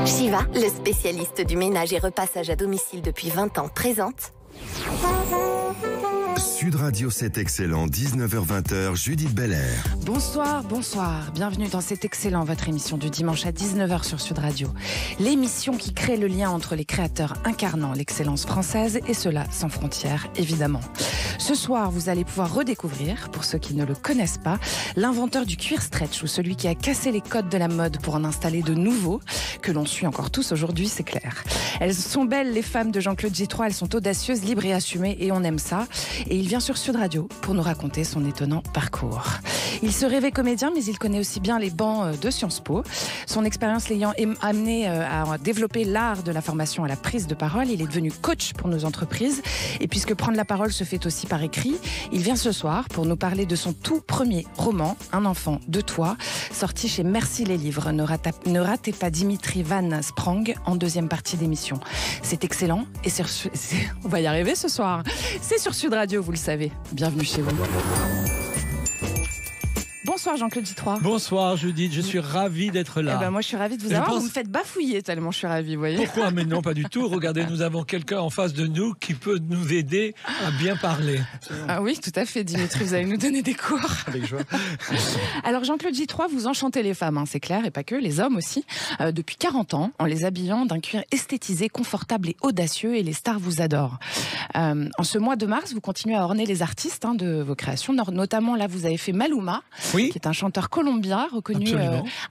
Shiva, le spécialiste du ménage et repassage à domicile depuis 20 ans, présente Sud Radio, c'est excellent, 19h-20h, Judith Belair. Bonsoir, bienvenue dans C'est excellent, votre émission du dimanche à 19h sur Sud Radio. L'émission qui crée le lien entre les créateurs incarnant l'excellence française et ceux-là sans frontières, évidemment. Ce soir, vous allez pouvoir redécouvrir, pour ceux qui ne le connaissent pas, l'inventeur du cuir stretch ou celui qui a cassé les codes de la mode pour en installer de nouveaux, que l'on suit encore tous aujourd'hui, c'est clair. Elles sont belles, les femmes de Jean-Claude J3, elles sont audacieuses, libres et assumées, et on aime ça. Et il vient sur Sud Radio pour nous raconter son étonnant parcours. Il se rêvait comédien, mais il connaît aussi bien les bancs de Sciences Po. Son expérience l'ayant amené à développer l'art de la formation à la prise de parole, il est devenu coach pour nos entreprises. Et puisque prendre la parole se fait aussi par écrit, il vient ce soir pour nous parler de son tout premier roman, Un enfant de toi, sorti chez Merci les livres. Ne ratez pas Dimitri Van Sprang en deuxième partie d'émission. C'est excellent et on va y arriver ce soir. C'est sur Sud Radio, vous le savez. Bienvenue chez vous. Bonsoir Jean-Claude J3. Bonsoir Judith, je suis ravi d'être là. Eh ben moi je suis ravie de vous avoir, vous me faites bafouiller tellement je suis ravie, vous voyez. Pourquoi? Mais non, pas du tout. Regardez, nous avons quelqu'un en face de nous qui peut nous aider à bien parler. Ah oui, tout à fait Dimitri, vous allez nous donner des cours. Avec joie. Alors Jean-Claude J3, vous enchantez les femmes, hein, c'est clair, et pas que, les hommes aussi, depuis 40 ans, en les habillant d'un cuir esthétisé, confortable et audacieux, et les stars vous adorent. En ce mois de mars, vous continuez à orner les artistes de vos créations, notamment là vous avez fait Maluma, oui, qui est un chanteur colombien reconnu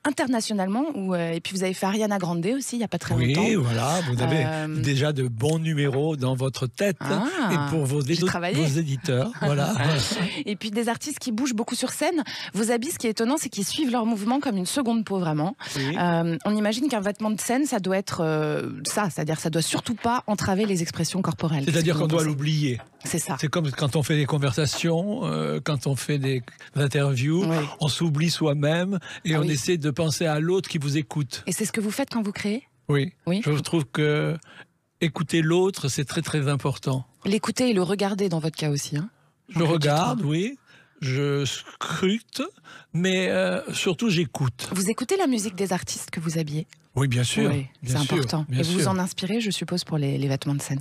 internationalement, et puis vous avez fait Ariana Grande aussi il n'y a pas très longtemps. Oui, voilà, vous avez déjà de bons numéros dans votre tête et pour vos éditeurs. Voilà. Et puis des artistes qui bougent beaucoup sur scène. Vos habits, ce qui est étonnant, c'est qu'ils suivent leur mouvement comme une seconde peau, vraiment. Oui. On imagine qu'un vêtement de scène, ça doit être c'est-à-dire ça doit surtout pas entraver les expressions corporelles. C'est-à-dire qu'on doit l'oublier. C'est ça. C'est comme quand on fait des conversations, quand on fait des interviews, oui, on s'oublie soi-même et on essaie de penser à l'autre qui vous écoute. Et c'est ce que vous faites quand vous créez? Oui. Je trouve que écouter l'autre, c'est très très important. L'écouter et le regarder dans votre cas aussi. Hein, je regarde, oui. Je scrute, mais surtout j'écoute. Vous écoutez la musique des artistes que vous habillez? Oui, bien sûr. Oui, c'est important. Et vous vous en inspirez, je suppose, pour les vêtements de scène?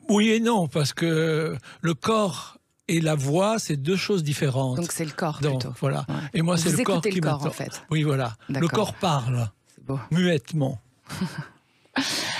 Oui et non, parce que le corps et la voix, c'est deux choses différentes. Donc c'est le corps plutôt. Voilà. Ouais. Et moi, c'est le corps qui m'attend. En fait. Oui, voilà. Le corps parle, muettement.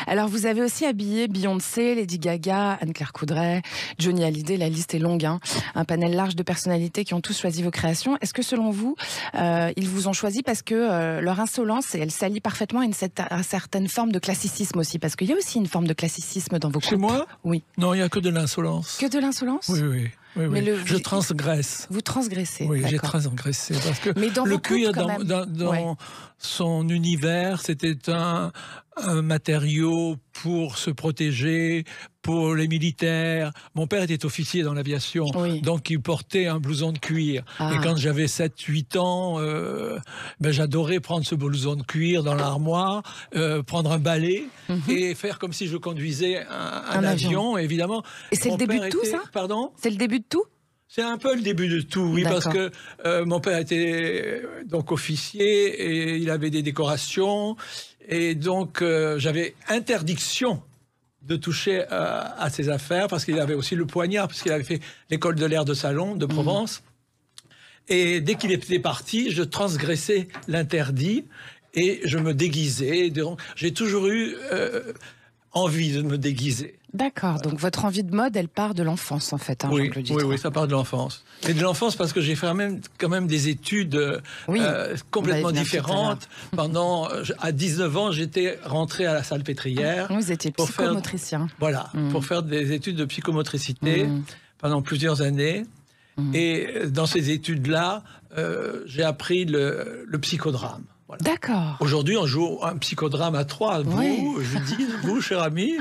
Alors, vous avez aussi habillé Beyoncé, Lady Gaga, Anne-Claire Coudray, Johnny Hallyday, la liste est longue, hein. Un panel large de personnalités qui ont tous choisi vos créations. Est-ce que, selon vous, ils vous ont choisi parce que leur insolence, elle s'allie parfaitement à une certaine forme de classicisme aussi? Parce qu'il y a aussi une forme de classicisme dans vos groupes. Chez moi? Oui. Non, il n'y a que de l'insolence. Que de l'insolence? Oui, oui. Oui, mais je transgresse. Vous transgressez. Oui, j'ai transgressé. Parce que mais dans le cuir, dans son univers, c'était un matériau pour se protéger, pour les militaires. Mon père était officier dans l'aviation, donc il portait un blouson de cuir. Et quand j'avais 7-8 ans, j'adorais prendre ce blouson de cuir dans l'armoire, prendre un balai et faire comme si je conduisais un avion, évidemment. Et c'est le début de tout, ça? Pardon? C'est le début de tout? C'est un peu le début de tout, oui, parce que mon père était donc officier et il avait des décorations. Et donc, j'avais interdiction de toucher à ses affaires, parce qu'il avait aussi le poignard, parce qu'il avait fait l'école de l'air de Salon, de Provence. Et dès qu'il était parti, je transgressais l'interdit et je me déguisais. Donc, j'ai toujours eu envie de me déguiser. D'accord, donc votre envie de mode, elle part de l'enfance en fait, hein, Jean-Claude J3. Oui, ça part de l'enfance. Et de l'enfance parce que j'ai fait quand même des études complètement différentes. À 19 ans, j'étais rentré à la Salpêtrière. Vous étiez psychomotricien. Pour faire des études de psychomotricité pendant plusieurs années. Et dans ces études-là, j'ai appris le psychodrame. Voilà. D'accord. Aujourd'hui, on joue un psychodrame à 3, vous, Judith, vous, cher ami,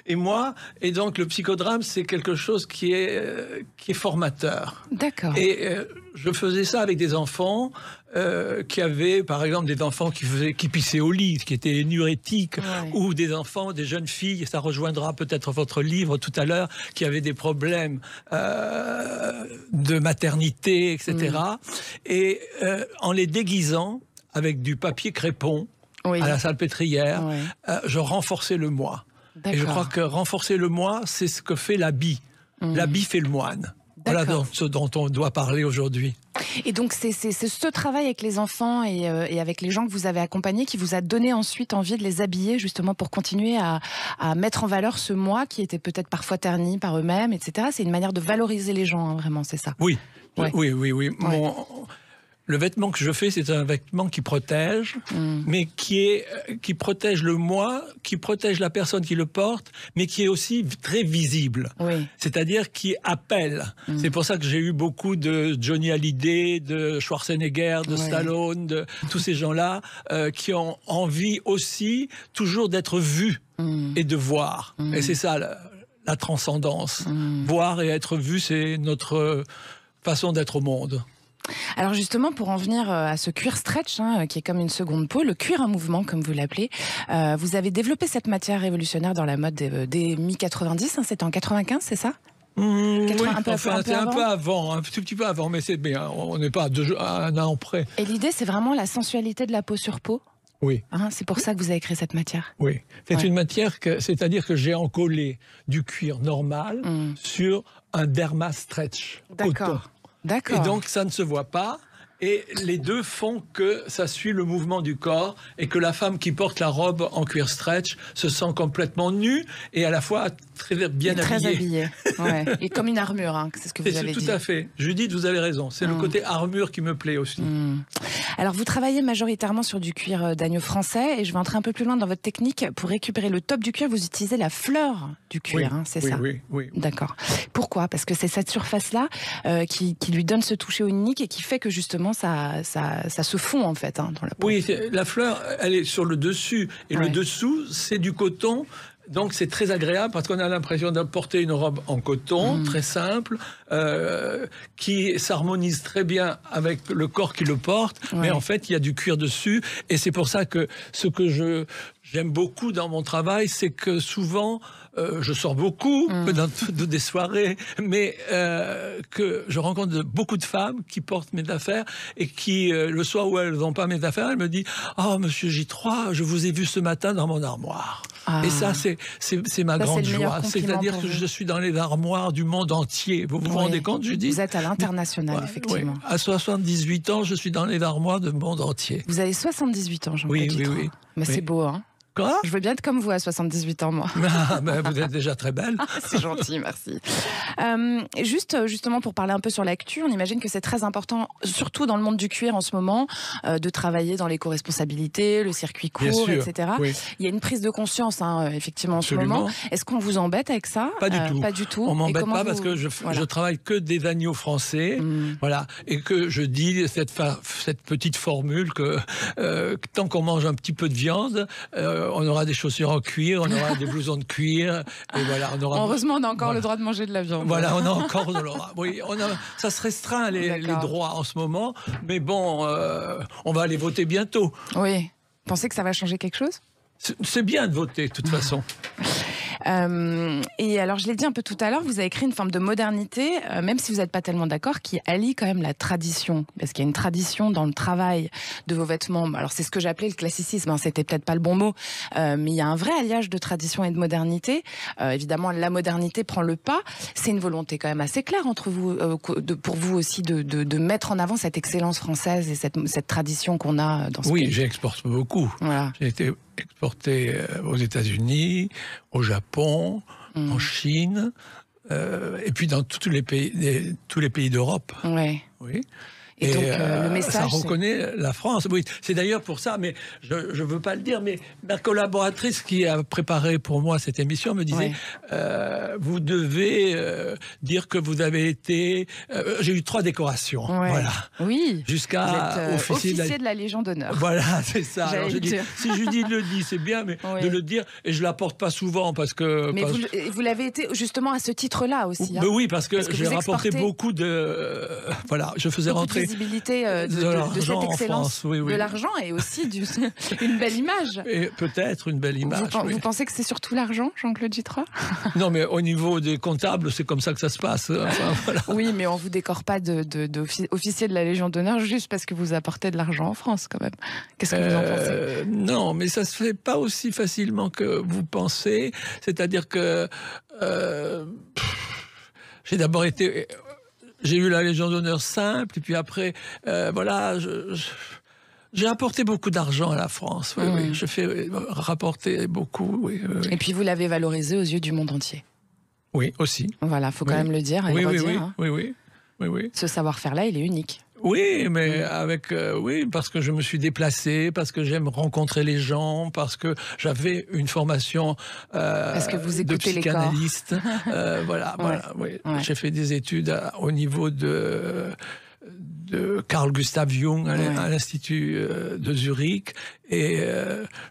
et moi. Et donc, le psychodrame, c'est quelque chose qui est formateur. D'accord. Et je faisais ça avec des enfants qui avaient, par exemple, des enfants qui pissaient au lit, qui étaient énurétiques, ou des enfants, des jeunes filles, ça rejoindra peut-être votre livre tout à l'heure, qui avaient des problèmes de maternité, etc. Et en les déguisant, avec du papier crépon, oui. à la salpêtrière, Oui. Je renforçais le moi. D'accord. Et je crois que renforcer le moi, c'est ce que fait l'habit. L'habit fait le moine. Voilà ce dont on doit parler aujourd'hui. Et donc, c'est ce travail avec les enfants et avec les gens que vous avez accompagnés qui vous a donné ensuite envie de les habiller, justement, pour continuer à mettre en valeur ce moi qui était peut-être parfois terni par eux-mêmes, etc. C'est une manière de valoriser les gens, hein, vraiment, c'est ça. Oui, Ouais. oui. Ouais. Le vêtement que je fais, c'est un vêtement qui protège, mais qui protège le moi, qui protège la personne qui le porte, mais qui est aussi très visible. Oui. C'est-à-dire qui appelle. C'est pour ça que j'ai eu beaucoup de Johnny Hallyday, de Schwarzenegger, de Stallone, de tous ces gens-là qui ont envie aussi toujours d'être vus et de voir. Et c'est ça la transcendance. Voir et être vu, c'est notre façon d'être au monde. Alors justement, pour en venir à ce cuir stretch, hein, qui est comme une seconde peau, le cuir en mouvement, comme vous l'appelez, vous avez développé cette matière révolutionnaire dans la mode des mi-90, hein, c'était en 95, c'est ça? Oui, un peu avant, un tout petit peu avant, mais c'est bien, on n'est pas à un an près. Et l'idée, c'est vraiment la sensualité de la peau sur peau? Oui. Hein, c'est pour ça que vous avez créé cette matière? Oui, c'est une matière, c'est-à-dire que j'ai encollé du cuir normal sur un derma stretch coton. D'accord. Et donc, ça ne se voit pas. Et les deux font que ça suit le mouvement du corps et que la femme qui porte la robe en cuir stretch se sent complètement nue et à la fois très bien habillée. Très habillée, ouais. Et comme une armure, hein, c'est ce que vous avez dit. Tout à fait. Judith, vous avez raison. C'est le côté armure qui me plaît aussi. Alors, vous travaillez majoritairement sur du cuir d'agneau français et je vais entrer un peu plus loin dans votre technique. Pour récupérer le top du cuir, vous utilisez la fleur du cuir, hein, c'est ça? Oui. D'accord. Pourquoi? Parce que c'est cette surface-là qui lui donne ce toucher unique et qui fait que justement ça se fond en fait, hein, dans la peau. Oui, la fleur, elle est sur le dessus et le dessous, c'est du coton. Donc c'est très agréable parce qu'on a l'impression de porter une robe en coton, très simple, qui s'harmonise très bien avec le corps qui le porte, mais en fait il y a du cuir dessus. Et c'est pour ça que ce que j'aime beaucoup dans mon travail, c'est que souvent, je sors beaucoup dans des soirées, mais que je rencontre beaucoup de femmes qui portent mes affaires et qui, le soir où elles n'ont pas mes affaires, elles me disent « Oh, monsieur J3, je vous ai vu ce matin dans mon armoire. » Et ça, c'est ma grande joie. C'est-à-dire que je suis dans les armoires du monde entier. Vous vous rendez compte, Judith? Vous êtes à l'international, effectivement. À 78 ans, je suis dans les armoires du monde entier. Vous avez 78 ans, Jean-Claude J3. Oui. Mais c'est beau, hein? Quoi? Je veux bien être comme vous à 78 ans, moi. Ben, vous êtes déjà très belle. C'est gentil, merci. Justement, pour parler un peu sur l'actu, on imagine que c'est très important, surtout dans le monde du cuir en ce moment, de travailler dans l'éco-responsabilité, le circuit court, etc. Oui. Il y a une prise de conscience, hein, effectivement, en ce moment. Est-ce qu'on vous embête avec ça? Pas du tout. Pas du tout. On m'embête pas parce que je travaille que des agneaux français, voilà, et que je dis cette petite formule que tant qu'on mange un petit peu de viande, on aura des chaussures en cuir, on aura des blousons de cuir, et voilà. Heureusement, on a encore le droit de manger de la viande. Voilà, on a encore de l'aura. Oui, ça se restreint les droits en ce moment, mais bon, on va aller voter bientôt. Oui. Vous pensez que ça va changer quelque chose? C'est bien de voter, de toute façon. Et alors, je l'ai dit un peu tout à l'heure, vous avez créé une forme de modernité, même si vous n'êtes pas tellement d'accord, qui allie quand même la tradition. Parce qu'il y a une tradition dans le travail de vos vêtements. Alors, c'est ce que j'appelais le classicisme, hein, c'était peut-être pas le bon mot, mais il y a un vrai alliage de tradition et de modernité. Évidemment, la modernité prend le pas. C'est une volonté quand même assez claire entre vous, pour vous aussi, de mettre en avant cette excellence française et cette tradition qu'on a dans ce pays. Oui, j'exporte beaucoup. Voilà. J'ai été exporté aux États-Unis, au Japon, en Chine, et puis dans tous les pays d'Europe. Ouais. Oui. Et donc, le message, ça reconnaît la France. Oui, c'est d'ailleurs pour ça, mais je ne veux pas le dire, mais ma collaboratrice qui a préparé pour moi cette émission me disait vous devez dire que vous avez été... j'ai eu 3 décorations. Voilà. Oui. Jusqu'à officier de la Légion d'honneur. Voilà, c'est ça. Alors, je dis, si Judith le dit, c'est bien, mais de le dire, et je ne l'apporte pas souvent parce que... Mais vous l'avez été justement à ce titre-là aussi. Hein. Oui, parce que j'ai rapporté beaucoup de... Voilà, je faisais rentrer visibilité de cette excellence, de l'argent et aussi une belle image. Et peut-être une belle image. Vous pensez que c'est surtout l'argent, Jean-Claude Gitroy? Non, mais au niveau des comptables, c'est comme ça que ça se passe. Enfin, voilà. Oui, mais on vous décore pas d'officier de la Légion d'honneur juste parce que vous apportez de l'argent en France, quand même. Qu'est-ce que vous en pensez? Non, mais ça se fait pas aussi facilement que vous pensez. C'est-à-dire que j'ai eu la Légion d'honneur simple, et puis après, voilà, j'ai apporté beaucoup d'argent à la France. Oui. Je fais rapporter beaucoup. Oui. Et puis vous l'avez valorisé aux yeux du monde entier. Oui, aussi. Voilà, faut quand même le dire et le redire. Hein. Oui. Ce savoir-faire-là, il est unique. Oui, mais parce que je me suis déplacé, parce que j'aime rencontrer les gens, parce que j'avais une formation parce que vous écoutez de psychanalyste. Voilà. J'ai fait des études au niveau de Carl Gustav Jung à l'Institut de Zurich, et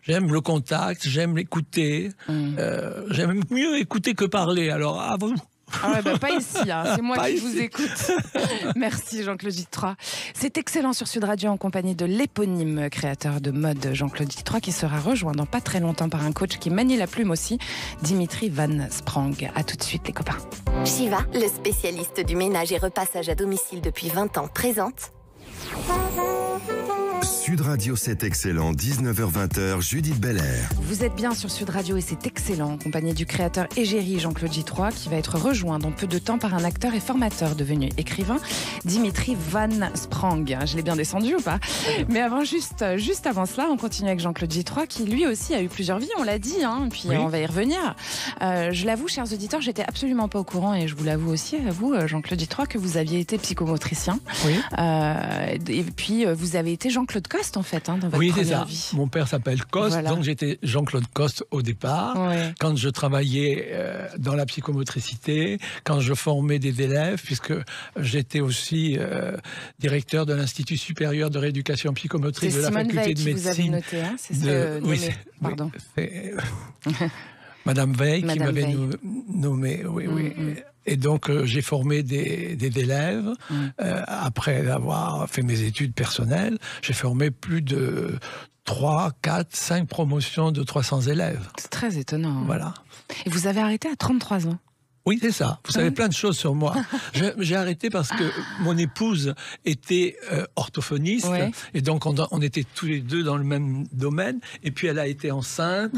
j'aime le contact, j'aime l'écouter, j'aime mieux écouter que parler. Alors à vous. Ah ouais, pas ici, hein. C'est moi qui vous écoute. Merci Jean-Claude Gitroy. C'est excellent sur Sud Radio en compagnie de l'éponyme créateur de mode Jean-Claude Gitroy, qui sera rejoint dans pas très longtemps par un coach qui manie la plume aussi, Dimitri Van Sprang. À tout de suite les copains. Shiva, le spécialiste du ménage et repassage à domicile depuis 20 ans, présente Sud Radio, c'est excellent, 19h-20h, Judith Belair. Vous êtes bien sur Sud Radio et c'est excellent, en compagnie du créateur égérie Jean-Claude Gitroy, qui va être rejoint dans peu de temps par un acteur et formateur devenu écrivain, Dimitri Van Sprang. Je l'ai bien descendu ou pas? Mais avant, juste avant cela, on continue avec Jean-Claude Gitroy, qui lui aussi a eu plusieurs vies, on l'a dit, hein, puis on va y revenir. Je l'avoue, chers auditeurs, j'étais absolument pas au courant, et je vous l'avoue aussi, à vous, Jean-Claude Gitroy, que vous aviez été psychomotricien. Oui. Et puis, vous avez été Jean-Claude Coste, en fait, dans votre première vie. Mon père s'appelle Coste, donc j'étais Jean-Claude Coste au départ. Quand je travaillais dans la psychomotricité, quand je formais des élèves, puisque j'étais aussi directeur de l'Institut supérieur de rééducation psychomotrice de la faculté de médecine. Vous avez noté, hein, c'est nommé. Pardon. Madame Veil qui m'avait nommé. Et donc, j'ai formé des élèves. Après avoir fait mes études personnelles, j'ai formé plus de 3, 4, 5 promotions de 300 élèves. C'est très étonnant. Voilà. Et vous avez arrêté à 33 ans? Oui, c'est ça. Vous savez plein de choses sur moi. J'ai arrêté parce que mon épouse était orthophoniste, et donc on était tous les deux dans le même domaine. Et puis elle a été enceinte,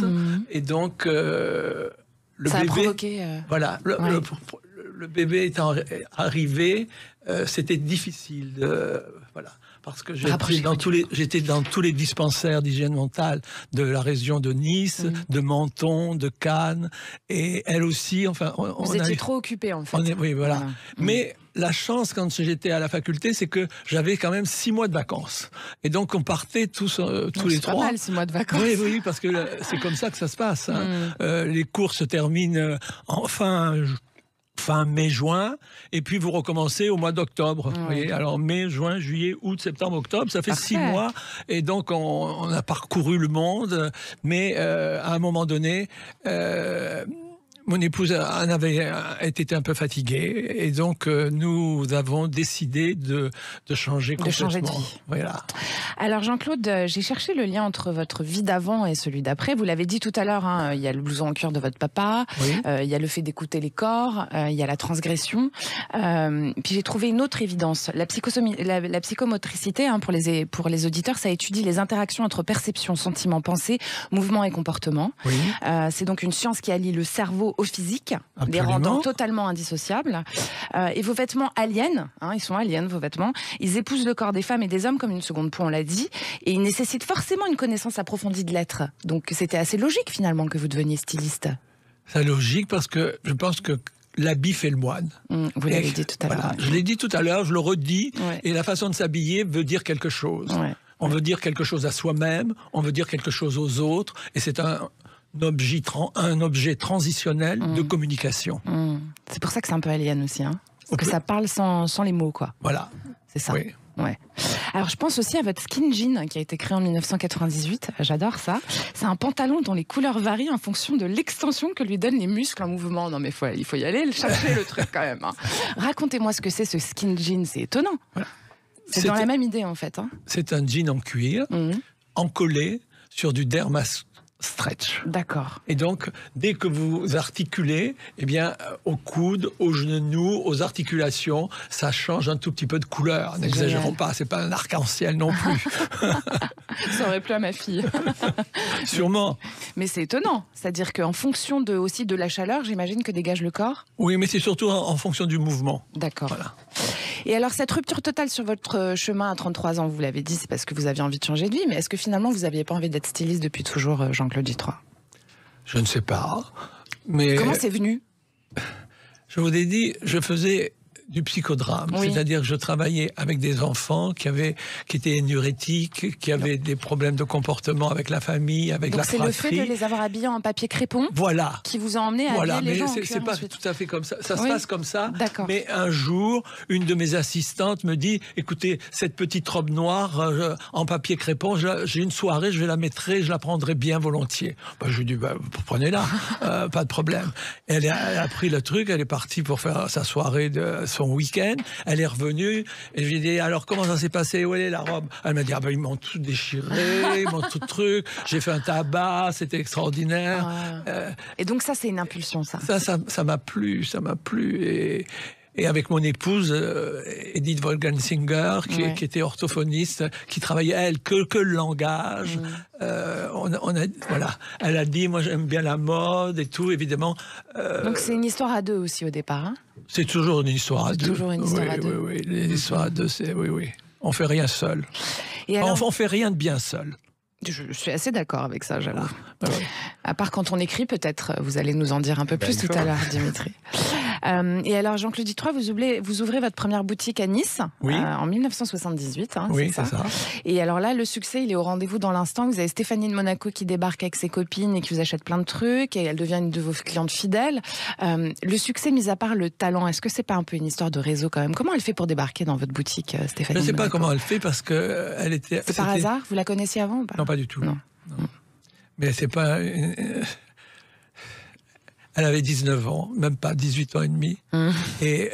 et donc le ça bébé. A provoqué. Voilà. Le bébé étant arrivé, c'était difficile. Voilà. Parce que j'étais dans tous les dispensaires d'hygiène mentale de la région de Nice, de Menton, de Cannes, et elle aussi. Enfin, vous étiez trop occupé en fait. Oui, voilà. Mais la chance quand j'étais à la faculté, c'est que j'avais quand même 6 mois de vacances, et donc on partait tous les 3. C'est pas mal 6 mois de vacances. Oui, parce que c'est comme ça que ça se passe. Hein. Les cours se terminent fin mai-juin, et puis vous recommencez au mois d'octobre. Vous voyez, alors mai, juin, juillet, août, septembre, octobre, ça fait 6 mois, et donc on a parcouru le monde, mais à un moment donné, mon épouse était un peu fatiguée, et donc nous avons décidé de changer complètement. De changer de vie. Voilà. Alors Jean-Claude, j'ai cherché le lien entre votre vie d'avant et celui d'après. Vous l'avez dit tout à l'heure, hein, il y a le blouson en cuir de votre papa, il y a le fait d'écouter les corps, il y a la transgression. Puis j'ai trouvé une autre évidence. La psychomotricité, hein, pour les auditeurs, ça étudie les interactions entre perception, sentiment, pensée, mouvement et comportement. C'est donc une science qui allie le cerveau au physique, les rendant totalement indissociables. Et vos vêtements aliens, hein, ils sont aliens vos vêtements, ils épousent le corps des femmes et des hommes comme une seconde peau, on l'a dit, et ils nécessitent forcément une connaissance approfondie de l'être. Donc c'était assez logique finalement que vous deveniez styliste. C'est logique parce que je pense que l'habit fait le moine. Vous l'avez dit tout à l'heure. Je l'ai dit tout à l'heure, je le redis, et la façon de s'habiller veut dire quelque chose. On veut dire quelque chose à soi-même, on veut dire quelque chose aux autres, et c'est un objet transitionnel de communication. C'est pour ça que c'est un peu alien aussi, hein, parce que ça parle sans les mots, quoi. Voilà. C'est ça. Alors je pense aussi à votre skin jean qui a été créé en 1998, j'adore ça. C'est un pantalon dont les couleurs varient en fonction de l'extension que lui donnent les muscles en mouvement. Non mais il faut y aller, le chercher le truc quand même. Hein. Racontez-moi ce que c'est ce skin jean, c'est étonnant. C'est dans la même idée, en fait. Hein. C'est un jean en cuir, encollé sur du derma stretch. D'accord. Et donc, dès que vous articulez, eh bien, au coude, aux genoux, aux articulations, ça change un tout petit peu de couleur. N'exagérons pas, c'est pas un arc-en-ciel non plus. Ça aurait plu à ma fille. Sûrement. Mais c'est étonnant. C'est-à-dire qu'en fonction aussi de la chaleur, j'imagine que dégage le corps. Oui, mais c'est surtout en fonction du mouvement. D'accord. Voilà. Et alors, cette rupture totale sur votre chemin à 33 ans, vous l'avez dit, c'est parce que vous aviez envie de changer de vie, mais est-ce que finalement, vous n'aviez pas envie d'être styliste depuis toujours, Jean-Claude Dutroy ? Je ne sais pas. Mais comment c'est venu ? Je vous ai dit, je faisais du psychodrame, c'est-à-dire que je travaillais avec des enfants qui étaient énurétiques, qui avaient des problèmes de comportement avec la famille, avec la fratrie. Donc c'est le fait de les avoir habillés en papier crépon qui vous a emmené à habiller les gens en cuir. C'est pas tout à fait comme ça. Ça se passe comme ça. Mais un jour, une de mes assistantes me dit, écoutez, cette petite robe noire en papier crépon, j'ai une soirée, je vais la mettre, je la prendrai bien volontiers. Je lui dis, prenez-la, pas de problème. Elle a pris le truc, elle est partie pour faire sa soirée son week-end, elle est revenue et je lui ai dit alors comment ça s'est passé, où elle est la robe? Elle m'a dit ils m'ont tout déchiré, ils m'ont tout truc, j'ai fait un tabac, c'était extraordinaire. Et donc ça c'est une impulsion ça m'a plu et avec mon épouse Edith Wolgensinger qui était orthophoniste, qui travaillait elle que le langage. Elle a dit moi j'aime bien la mode et tout évidemment. Donc c'est une histoire à deux aussi au départ. Hein, c'est toujours une histoire à deux. Toujours une histoire à deux. Oui, les histoires à deux, c'est oui. On fait rien seul. Et alors, on fait rien de bien seul. Je suis assez d'accord avec ça, j'avoue. À part quand on écrit, peut-être, vous allez nous en dire un peu plus tout à l'heure, Dimitri. Et alors, Jean-Claude Dutroy, vous ouvrez votre première boutique à Nice en 1978. Hein, oui, c'est ça. Et alors là, le succès, il est au rendez-vous dans l'instant. Vous avez Stéphanie de Monaco qui débarque avec ses copines et qui vous achète plein de trucs. Et elle devient une de vos clientes fidèles. Le succès, mis à part le talent, est-ce que c'est pas un peu une histoire de réseau quand même? Comment elle fait pour débarquer dans votre boutique, Stéphanie? Je ne sais pas comment elle fait parce que elle était. C'est par hasard? Vous la connaissiez avant ou pas? Non, pas du tout. Non. Mais c'est pas. Elle avait 19 ans, même pas 18 ans et demi. Et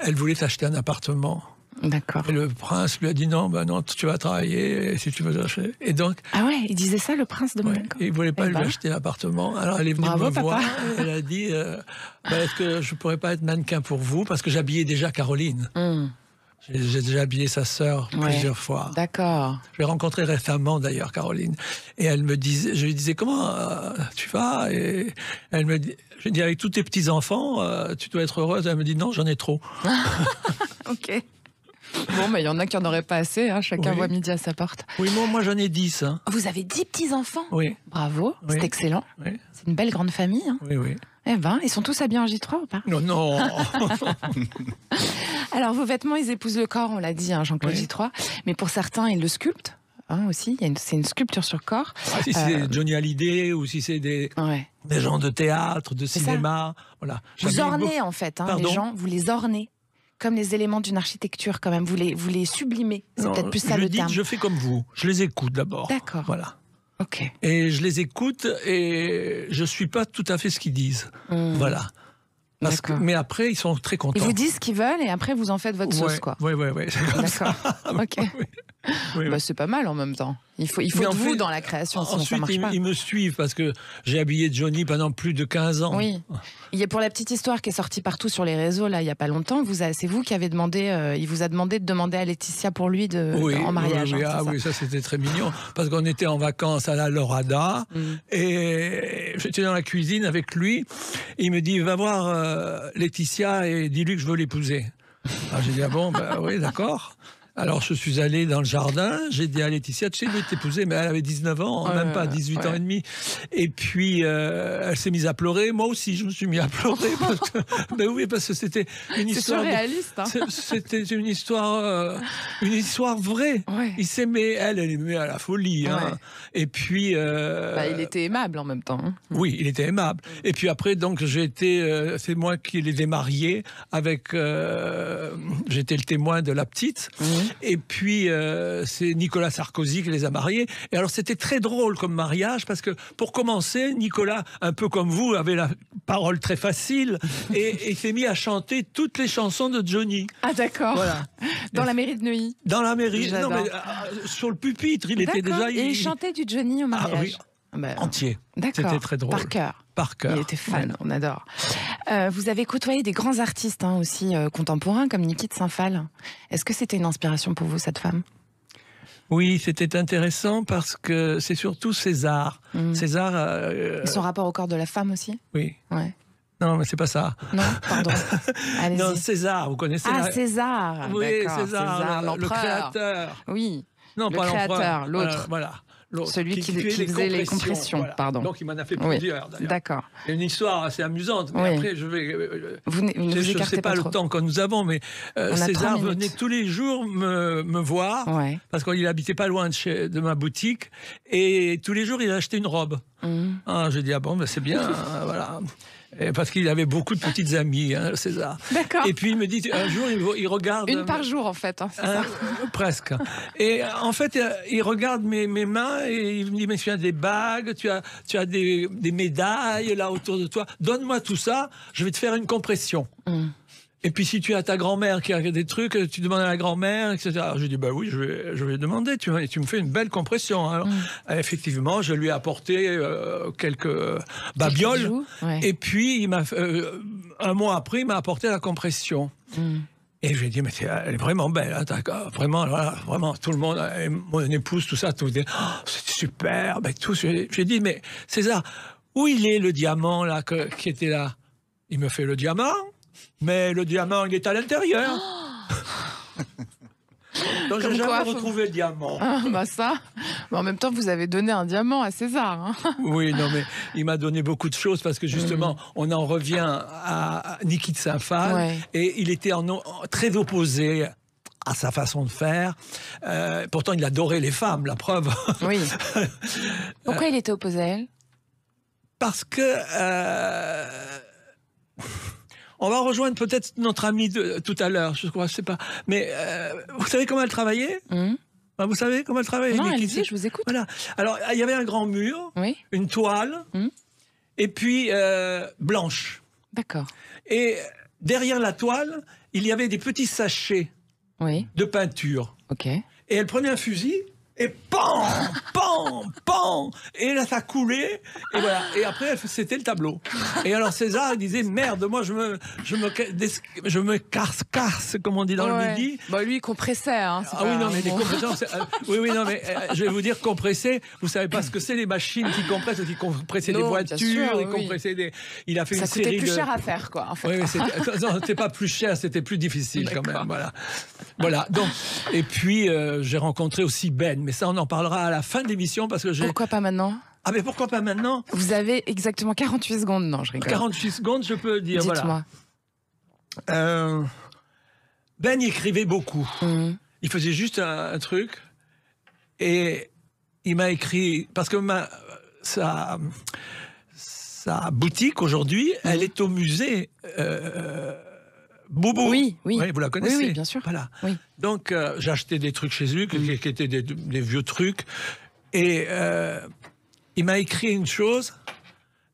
elle voulait acheter un appartement. D'accord. Et le prince lui a dit non, tu vas travailler si tu veux acheter. Et donc. Ah ouais, il disait ça, le prince de Monaco. Il voulait pas lui acheter l'appartement. Alors elle est venue me voir. Et elle a dit est-ce que je pourrais pas être mannequin pour vous parce que j'habillais déjà Caroline. J'ai déjà habillé sa sœur plusieurs fois. D'accord. Je l'ai rencontrée récemment d'ailleurs, Caroline. Et elle me disait, je lui disais comment tu vas? Et elle me dit, je lui dis avec tous tes petits enfants, tu dois être heureuse. Elle me dit non, j'en ai trop. Ok. Bon, il y en a qui n'en auraient pas assez. Hein. Chacun voit midi à sa porte. Oui, moi j'en ai 10. Hein. Vous avez 10 petits enfants? Oui. Bravo, c'est excellent. Oui. C'est une belle grande famille. Hein. Oui. Eh ben, ils sont tous habillés en J3 ou pas? Non. Alors, vos vêtements, ils épousent le corps, on l'a dit, hein, Jean-Claude J3. Mais pour certains, ils le sculptent aussi. C'est une sculpture sur corps. Si c'est Johnny Hallyday ou si c'est des gens de théâtre, de cinéma. Voilà. Vous ornez, en fait, les gens, vous les ornez. Comme les éléments d'une architecture, quand même. Vous les sublimez. C'est peut-être plus ça le terme. Je fais comme vous. Je les écoute d'abord. D'accord. Voilà. Ok. Et je les écoute et je suis pas tout à fait ce qu'ils disent. Voilà. Mais après, ils sont très contents. Ils vous disent ce qu'ils veulent et après, vous en faites votre sauce, quoi. Oui. D'accord. Ok. Oui. C'est pas mal en même temps. Il faut de vous dans la création, sinon ça marche pas. Ils me suivent parce que j'ai habillé Johnny pendant plus de 15 ans. Oui. Il y a pour la petite histoire qui est sortie partout sur les réseaux, là, il y a pas longtemps, c'est vous qui avez demandé, il vous a demandé de demander à Laetitia pour lui en mariage. Oui, ça c'était très mignon. Parce qu'on était en vacances à la Lorada et j'étais dans la cuisine avec lui. Et il me dit, va voir Laetitia et dis-lui que je veux l'épouser. Alors j'ai dit, oui, d'accord. Alors, je suis allé dans le jardin, j'ai dit à Laetitia, tu sais, je vais t'épouser, mais elle avait 19 ans, même pas 18 ans et demi. Et puis, elle s'est mise à pleurer. Moi aussi, je me suis mis à pleurer. Parce que c'était une histoire. C'est surréaliste. C'était une histoire vraie. Ouais. Il s'aimait, elle aimait à la folie. Ouais. Hein. Et puis. il était aimable en même temps. Hein. Oui, il était aimable. Et puis après, donc, c'est moi qui les ai mariés avec. J'étais le témoin de la petite. Et puis, c'est Nicolas Sarkozy qui les a mariés. Et alors, c'était très drôle comme mariage parce que, pour commencer, Nicolas, un peu comme vous, avait la parole très facile et il s'est mis à chanter toutes les chansons de Johnny. Ah, d'accord. Voilà. Dans la mairie de Neuilly. Dans la mairie. J'adore. Non, mais sur le pupitre, il était déjà... Et il chantait du Johnny au mariage. Entier. D'accord. C'était très drôle. Par cœur. Par cœur. Il était fan, on adore. Vous avez côtoyé des grands artistes aussi contemporains comme Niki de Saint-Phal. Est-ce que c'était une inspiration pour vous, cette femme ? Oui, c'était intéressant parce que c'est surtout César. César... Et son rapport au corps de la femme aussi ? Oui. Ouais. Non, mais c'est pas ça. Non, pardon. Allez-y. Non, César, vous connaissez César. Oui, d'accord. César, le créateur. Oui. Non, le pas créateur, l'autre. Voilà. Celui qui faisait les compressions, voilà. pardon. Donc il m'en a fait plusieurs, d'ailleurs. D'accord. Il y a une histoire assez amusante, mais après je vais... Vous je ne sais pas le temps que nous avons, mais César venait tous les jours me voir, parce qu'il habitait pas loin de ma boutique, et tous les jours il achetait une robe. J'ai dit, c'est bien, voilà. Parce qu'il avait beaucoup de petites amies, César. D'accord. Et puis il me dit, un jour, il regarde... Une par jour, en fait, c'est ça. Presque. Et en fait, il regarde mes mains et il me dit, mais tu as des bagues, tu as des médailles là autour de toi. Donne-moi tout ça, je vais te faire une compression. Et puis si tu as ta grand-mère qui a des trucs, tu demandes à la grand-mère, etc. Alors, je dis, oui, je vais demander, tu me fais une belle compression. Alors, effectivement, je lui ai apporté quelques babioles. Et puis, un mois après, il m'a apporté la compression. Et je lui ai dit, mais elle est vraiment belle, vraiment, voilà, vraiment, tout le monde, mon épouse, tout ça, tout dit, c'est super, tout. J'ai dit, mais César, où il est le diamant là qui était là? Il me fait, le diamant? Mais le diamant, il est à l'intérieur. Donc, j'ai jamais retrouvé le diamant. En même temps, vous avez donné un diamant à César. Oui, non, mais il m'a donné beaucoup de choses parce que justement, on en revient à Niki de Saint-Phal. Et il était très opposé à sa façon de faire. Pourtant, il adorait les femmes, la preuve. Oui. Pourquoi il était opposé à elle? Parce que... on va rejoindre peut-être notre amie de tout à l'heure, je crois, je sais pas. Mais vous savez comment elle travaillait? Vous savez comment elle travaillait? Non, allez-y, je vous écoute. Voilà. Alors, il y avait un grand mur, une toile, et puis blanche. D'accord. Et derrière la toile, il y avait des petits sachets de peinture. Ok. Et elle prenait un fusil... Et pan, pan, pan. Et là, ça coulait. Et voilà. Et après, c'était le tableau. Et alors, César, il disait, merde, moi, je me casse, comme on dit dans le midi. Lui, il compressait. Oui, non, mais les compresseurs, oui, non, mais je vais vous dire, compresser, vous savez pas ce que c'est, les machines qui compressent, qui compressaient des voitures, compressaient des... Il a fait une série de... Ça coûtait plus cher à faire, quoi, en fait. Oui, c'était pas plus cher, c'était plus difficile, quand même. Voilà. Donc, et puis, j'ai rencontré aussi Ben, mais ça, on en parlera à la fin de l'émission parce que j'ai... Pourquoi pas maintenant? Ah, mais pourquoi pas maintenant? Vous avez exactement 48 secondes. Non, je rigole. 48 secondes, je peux dire. Dites-moi. Voilà. Ben, il écrivait beaucoup. Il faisait juste un truc et il m'a écrit... Parce que sa boutique, aujourd'hui, elle est au musée... Boubou. Oui, vous la connaissez. Oui, bien sûr. Voilà. Oui. Donc, j'ai acheté des trucs chez lui, qui étaient des vieux trucs. Et il m'a écrit une chose.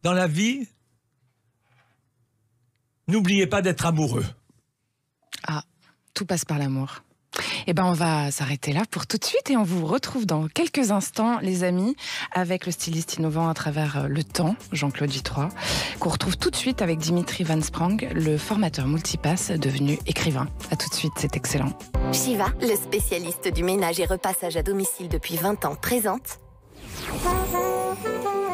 Dans la vie, n'oubliez pas d'être amoureux. Ah, tout passe par l'amour. Eh ben, on va s'arrêter là pour tout de suite et on vous retrouve dans quelques instants, les amis, avec le styliste innovant à travers le temps, Jean-Claude J3, qu'on retrouve tout de suite avec Dimitri Van Sprang, le formateur multipass devenu écrivain. À tout de suite, c'est excellent. Shiva, le spécialiste du ménage et repassage à domicile depuis 20 ans, présente...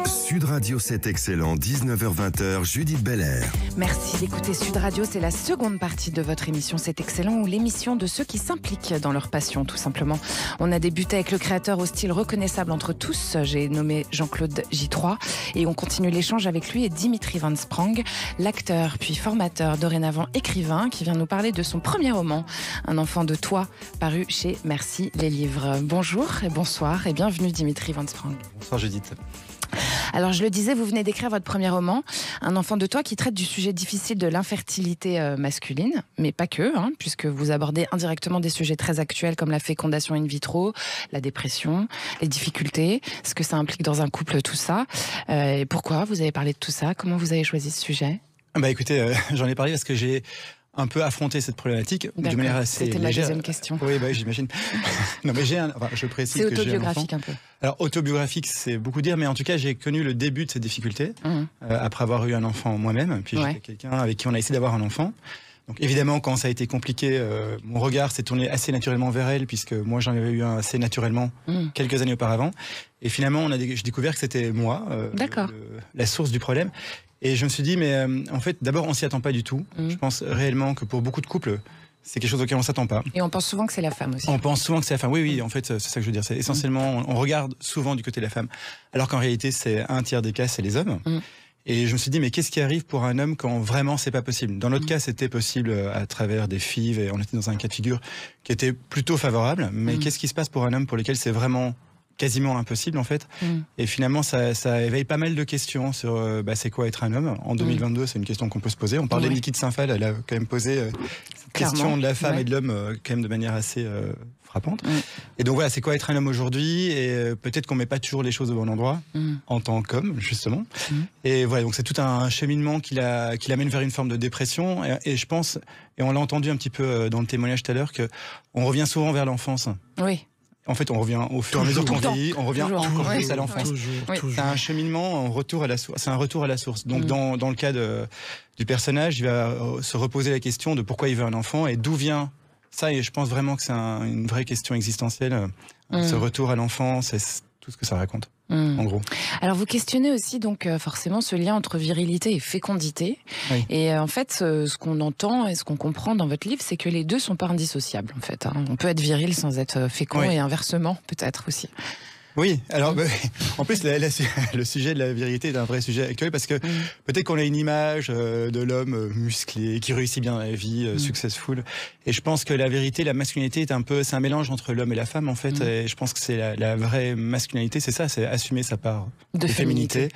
Sud Radio, c'est excellent, 19h-20h, Judith Belair. Merci d'écouter Sud Radio, c'est la seconde partie de votre émission C'est excellent, ou l'émission de ceux qui s'impliquent dans leur passion, tout simplement. On a débuté avec le créateur au style reconnaissable entre tous, j'ai nommé Jean-Claude J3, et on continue l'échange avec lui et Dimitri Van Sprang, l'acteur puis formateur, dorénavant écrivain, qui vient nous parler de son premier roman, Un enfant de toi, paru chez Merci les livres. Bonjour et bonsoir et bienvenue Dimitri Van Sprang. Bonsoir Judith. Alors je le disais, vous venez d'écrire votre premier roman, Un enfant de toi, qui traite du sujet difficile de l'infertilité masculine, mais pas que, puisque vous abordez indirectement des sujets très actuels comme la fécondation in vitro, la dépression, les difficultés, ce que ça implique dans un couple, tout ça. Et pourquoi vous avez parlé de tout ça? Comment vous avez choisi ce sujet? Écoutez, j'en ai parlé parce que j'ai un peu affronter cette problématique de manière assez légère. C'était ma deuxième question. Oui, j'imagine. Non, mais je précise que j'ai un enfant. C'est autobiographique un peu. Alors, autobiographique, c'est beaucoup dire, mais en tout cas, j'ai connu le début de ces difficultés après avoir eu un enfant moi-même. Puis j'étais quelqu'un avec qui on a essayé d'avoir un enfant. Donc évidemment, quand ça a été compliqué, mon regard s'est tourné assez naturellement vers elle, puisque moi j'en avais eu un assez naturellement quelques années auparavant. Et finalement, j'ai découvert que c'était moi, la source du problème. Et je me suis dit, mais en fait, d'abord, on s'y attend pas du tout. Je pense réellement que pour beaucoup de couples, c'est quelque chose auquel on s'attend pas. Et on pense souvent que c'est la femme aussi. On pense souvent que c'est la femme. Oui, en fait, c'est ça que je veux dire. C'est essentiellement, on regarde souvent du côté de la femme, alors qu'en réalité, c'est un tiers des cas, c'est les hommes. Et je me suis dit, mais qu'est-ce qui arrive pour un homme quand vraiment c'est pas possible? Dans notre cas, c'était possible à travers des FIV, et on était dans un cas de figure qui était plutôt favorable. Mais qu'est-ce qui se passe pour un homme pour lequel c'est vraiment quasiment impossible en fait? Et finalement, ça éveille pas mal de questions sur c'est quoi être un homme. En 2022, c'est une question qu'on peut se poser. On parlait de Niki de Saint-Phal, elle a quand même posé cette question de la femme et de l'homme quand même de manière assez frappante. Et donc voilà, c'est quoi être un homme aujourd'hui? Et peut-être qu'on met pas toujours les choses au bon endroit en tant qu'homme, justement. Et voilà, donc c'est tout un cheminement qui l'amène vers une forme de dépression. Et je pense, et on l'a entendu un petit peu dans le témoignage tout à l'heure, que on revient souvent vers l'enfance. Oui. En fait, on revient au fur et à mesure qu'on vieillit, on revient encore plus à l'enfance. C'est un cheminement, un retour à la source. C'est un retour à la source. Donc, dans le cas du personnage, il va se reposer la question de pourquoi il veut un enfant et d'où vient ça. Et je pense vraiment que c'est une vraie question existentielle. Ce retour à l'enfance, c'est tout ce que ça raconte. En gros. Alors vous questionnez aussi donc forcément ce lien entre virilité et fécondité. Et en fait, ce qu'on entend et ce qu'on comprend dans votre livre, c'est que les deux sont pas indissociables en fait. On peut être viril sans être fécond et inversement peut-être aussi. Oui, alors en plus le sujet de la virilité est un vrai sujet actuel parce que peut-être qu'on a une image de l'homme musclé qui réussit bien dans la vie, successful. Et je pense que la virilité, la masculinité c'est un mélange entre l'homme et la femme en fait. Et je pense que c'est la vraie masculinité, c'est ça, c'est assumer sa part de féminité.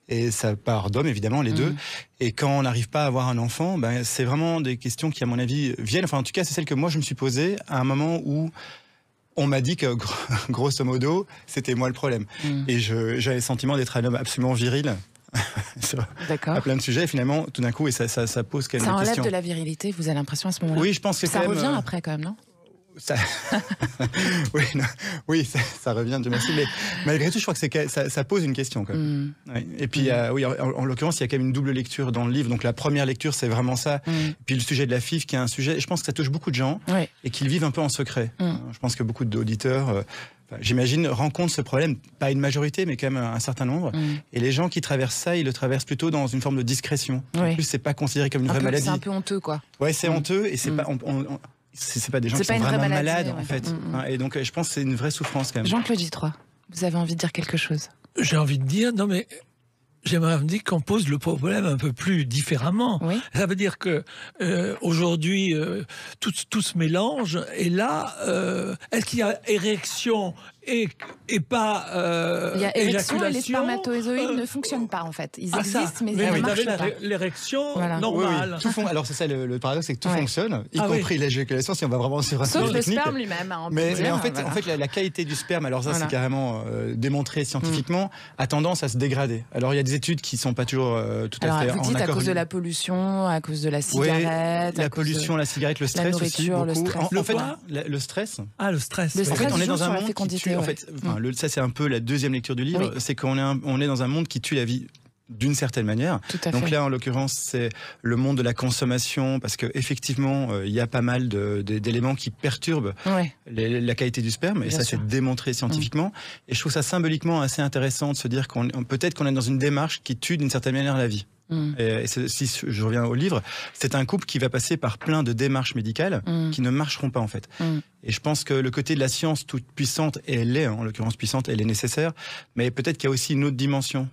Et sa part d'homme, évidemment, les deux. Et quand on n'arrive pas à avoir un enfant, c'est vraiment des questions qui, à mon avis, viennent. Enfin, en tout cas, c'est celle que moi je me suis posée à un moment où on m'a dit que, grosso modo, c'était moi le problème. Et j'avais le sentiment d'être un homme absolument viril à plein de sujets. Et finalement, tout d'un coup, et ça pose quand même des questions. Ça enlève de la virilité, vous avez l'impression à ce moment-là? Oui, je pense que ça revient après quand même, non? Ça revient, Dieu merci. Mais malgré tout, je crois que ça pose une question. Quand même. Et puis, en l'occurrence, il y a quand même une double lecture dans le livre. Donc la première lecture, c'est vraiment ça. Puis le sujet de la FIV, qui est un sujet, je pense que ça touche beaucoup de gens et qu'ils vivent un peu en secret. Je pense que beaucoup d'auditeurs, j'imagine, rencontrent ce problème, pas une majorité, mais quand même un certain nombre. Et les gens qui traversent ça, ils le traversent plutôt dans une forme de discrétion. En plus, c'est pas considéré comme une vraie maladie. C'est un peu honteux, quoi. Ouais, c'est honteux et c'est pas... C'est pas des gens qui sont vraiment malades, en fait. Et donc, je pense que c'est une vraie souffrance, quand même. Jean-Claude Gitroy, vous avez envie de dire quelque chose? J'ai envie de dire, non mais... J'aimerais dire qu'on pose le problème un peu plus différemment. Ça veut dire que aujourd'hui, tout se mélange. Et là, est-ce qu'il y a érection et pas il y a érection et les spermatozoïdes ne fonctionnent pas en fait. Ils existent, mais ils ne marchent pas. L'érection normale. Oui. Alors c'est ça le paradoxe, c'est que tout fonctionne, y compris l'éjaculation, si on va vraiment sur un sauf le technique. sperme lui-même. Mais en fait, la qualité du sperme, alors ça c'est carrément démontré scientifiquement, a tendance à se dégrader. Alors il y a des études qui sont pas toujours tout à fait en accord. Vous dites à cause de la pollution, à cause de la cigarette. La pollution, la cigarette, le stress aussi. Le stress. En fait, le stress. Le stress. En fait, on est dans un monde qui tue. En fait, ça c'est un peu la deuxième lecture du livre, c'est qu'on est dans un monde qui tue la vie d'une certaine manière. Donc là, en l'occurrence, c'est le monde de la consommation, parce que effectivement, il y a pas mal d'éléments qui perturbent la qualité du sperme, et ça c'est démontré scientifiquement. Et je trouve ça symboliquement assez intéressant de se dire peut-être qu'on est dans une démarche qui tue d'une certaine manière la vie. Et si je reviens au livre, c'est un couple qui va passer par plein de démarches médicales qui ne marcheront pas en fait. Et je pense que le côté de la science toute puissante, et elle l'est, en l'occurrence puissante, elle est nécessaire, mais peut-être qu'il y a aussi une autre dimension.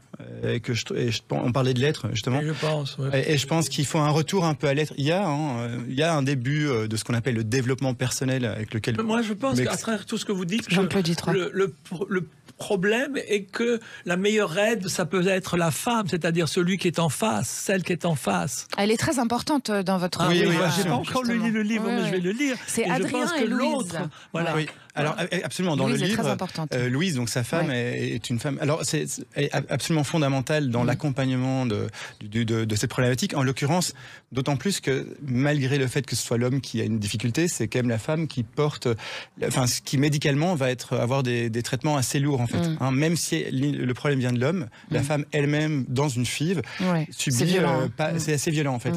On parlait de l'être, justement. Et je pense, ouais. Et je pense qu'il faut un retour un peu à l'être. Il y a un début de ce qu'on appelle le développement personnel avec lequel... Moi, je pense qu'à travers tout ce que vous dites, le problème est que la meilleure aide, ça peut être la femme, c'est-à-dire celui qui est en face, celle qui est en face. Elle est très importante dans votre... Oui, j'ai pas encore lu le livre, mais je vais le lire. C'est Adrien et Louise. Voilà. Oui. Alors absolument, dans Louise le livre, Louise, donc sa femme, est une femme. Alors c'est absolument fondamental dans l'accompagnement de cette problématique. En l'occurrence, d'autant plus que malgré le fait que ce soit l'homme qui a une difficulté, c'est quand même la femme qui porte, qui médicalement va avoir des traitements assez lourds en fait. Même si le problème vient de l'homme, la femme elle-même dans une FIV subit. C'est assez violent en fait.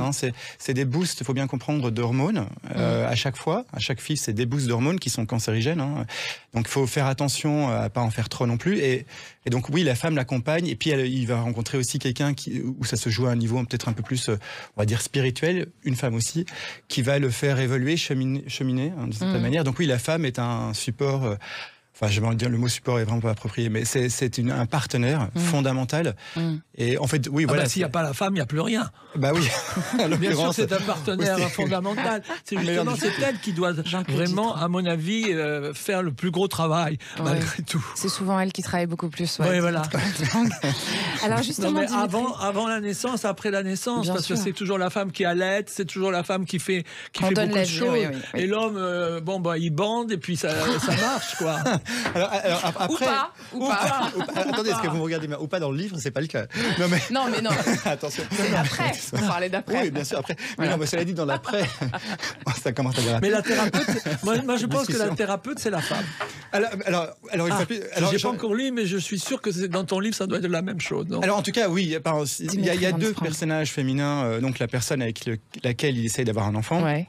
C'est des boosts, il faut bien comprendre, d'hormones à chaque fois. À chaque FIV, c'est des boosts d'hormones qui sont cancérigènes. Donc il faut faire attention à pas en faire trop non plus. Et donc oui, la femme l'accompagne et puis il va rencontrer aussi quelqu'un où ça se joue à un niveau peut-être un peu plus, on va dire spirituel, une femme aussi, qui va le faire évoluer, cheminer d'une certaine manière. Donc oui, la femme est un support. Enfin, je vais dire le mot support est vraiment pas approprié, mais c'est un partenaire fondamental. Et en fait, oui, voilà. S'il n'y a pas la femme, il n'y a plus rien. Bah oui. Bien sûr, c'est un partenaire fondamental. C'est justement elle qui doit vraiment, à mon avis, faire le plus gros travail, malgré tout. C'est souvent elle qui travaille beaucoup plus. Oui, voilà. Alors justement, avant la naissance, après la naissance, bien parce sûr. Que c'est toujours la femme qui allait, c'est toujours la femme qui fait beaucoup de choses. Oui. Et l'homme, il bande et puis ça marche, quoi. Alors après, ou pas. Attendez, est-ce que vous me regardez ou pas dans le livre, c'est pas le cas. Non, mais non. Attention. C'est après. On parlait d'après. Oui, bien sûr, après. Voilà. Mais cela dit, dans l'après, ça commence à déraper. Mais la thérapeute, moi je pense que la thérapeute, c'est la femme. Alors, j'ai pas encore lu, mais je suis sûr que dans ton livre, ça doit être la même chose. Non? Alors, en tout cas, oui. Il y a deux personnages féminins. Donc, la personne avec laquelle il essaye d'avoir un enfant. Ouais.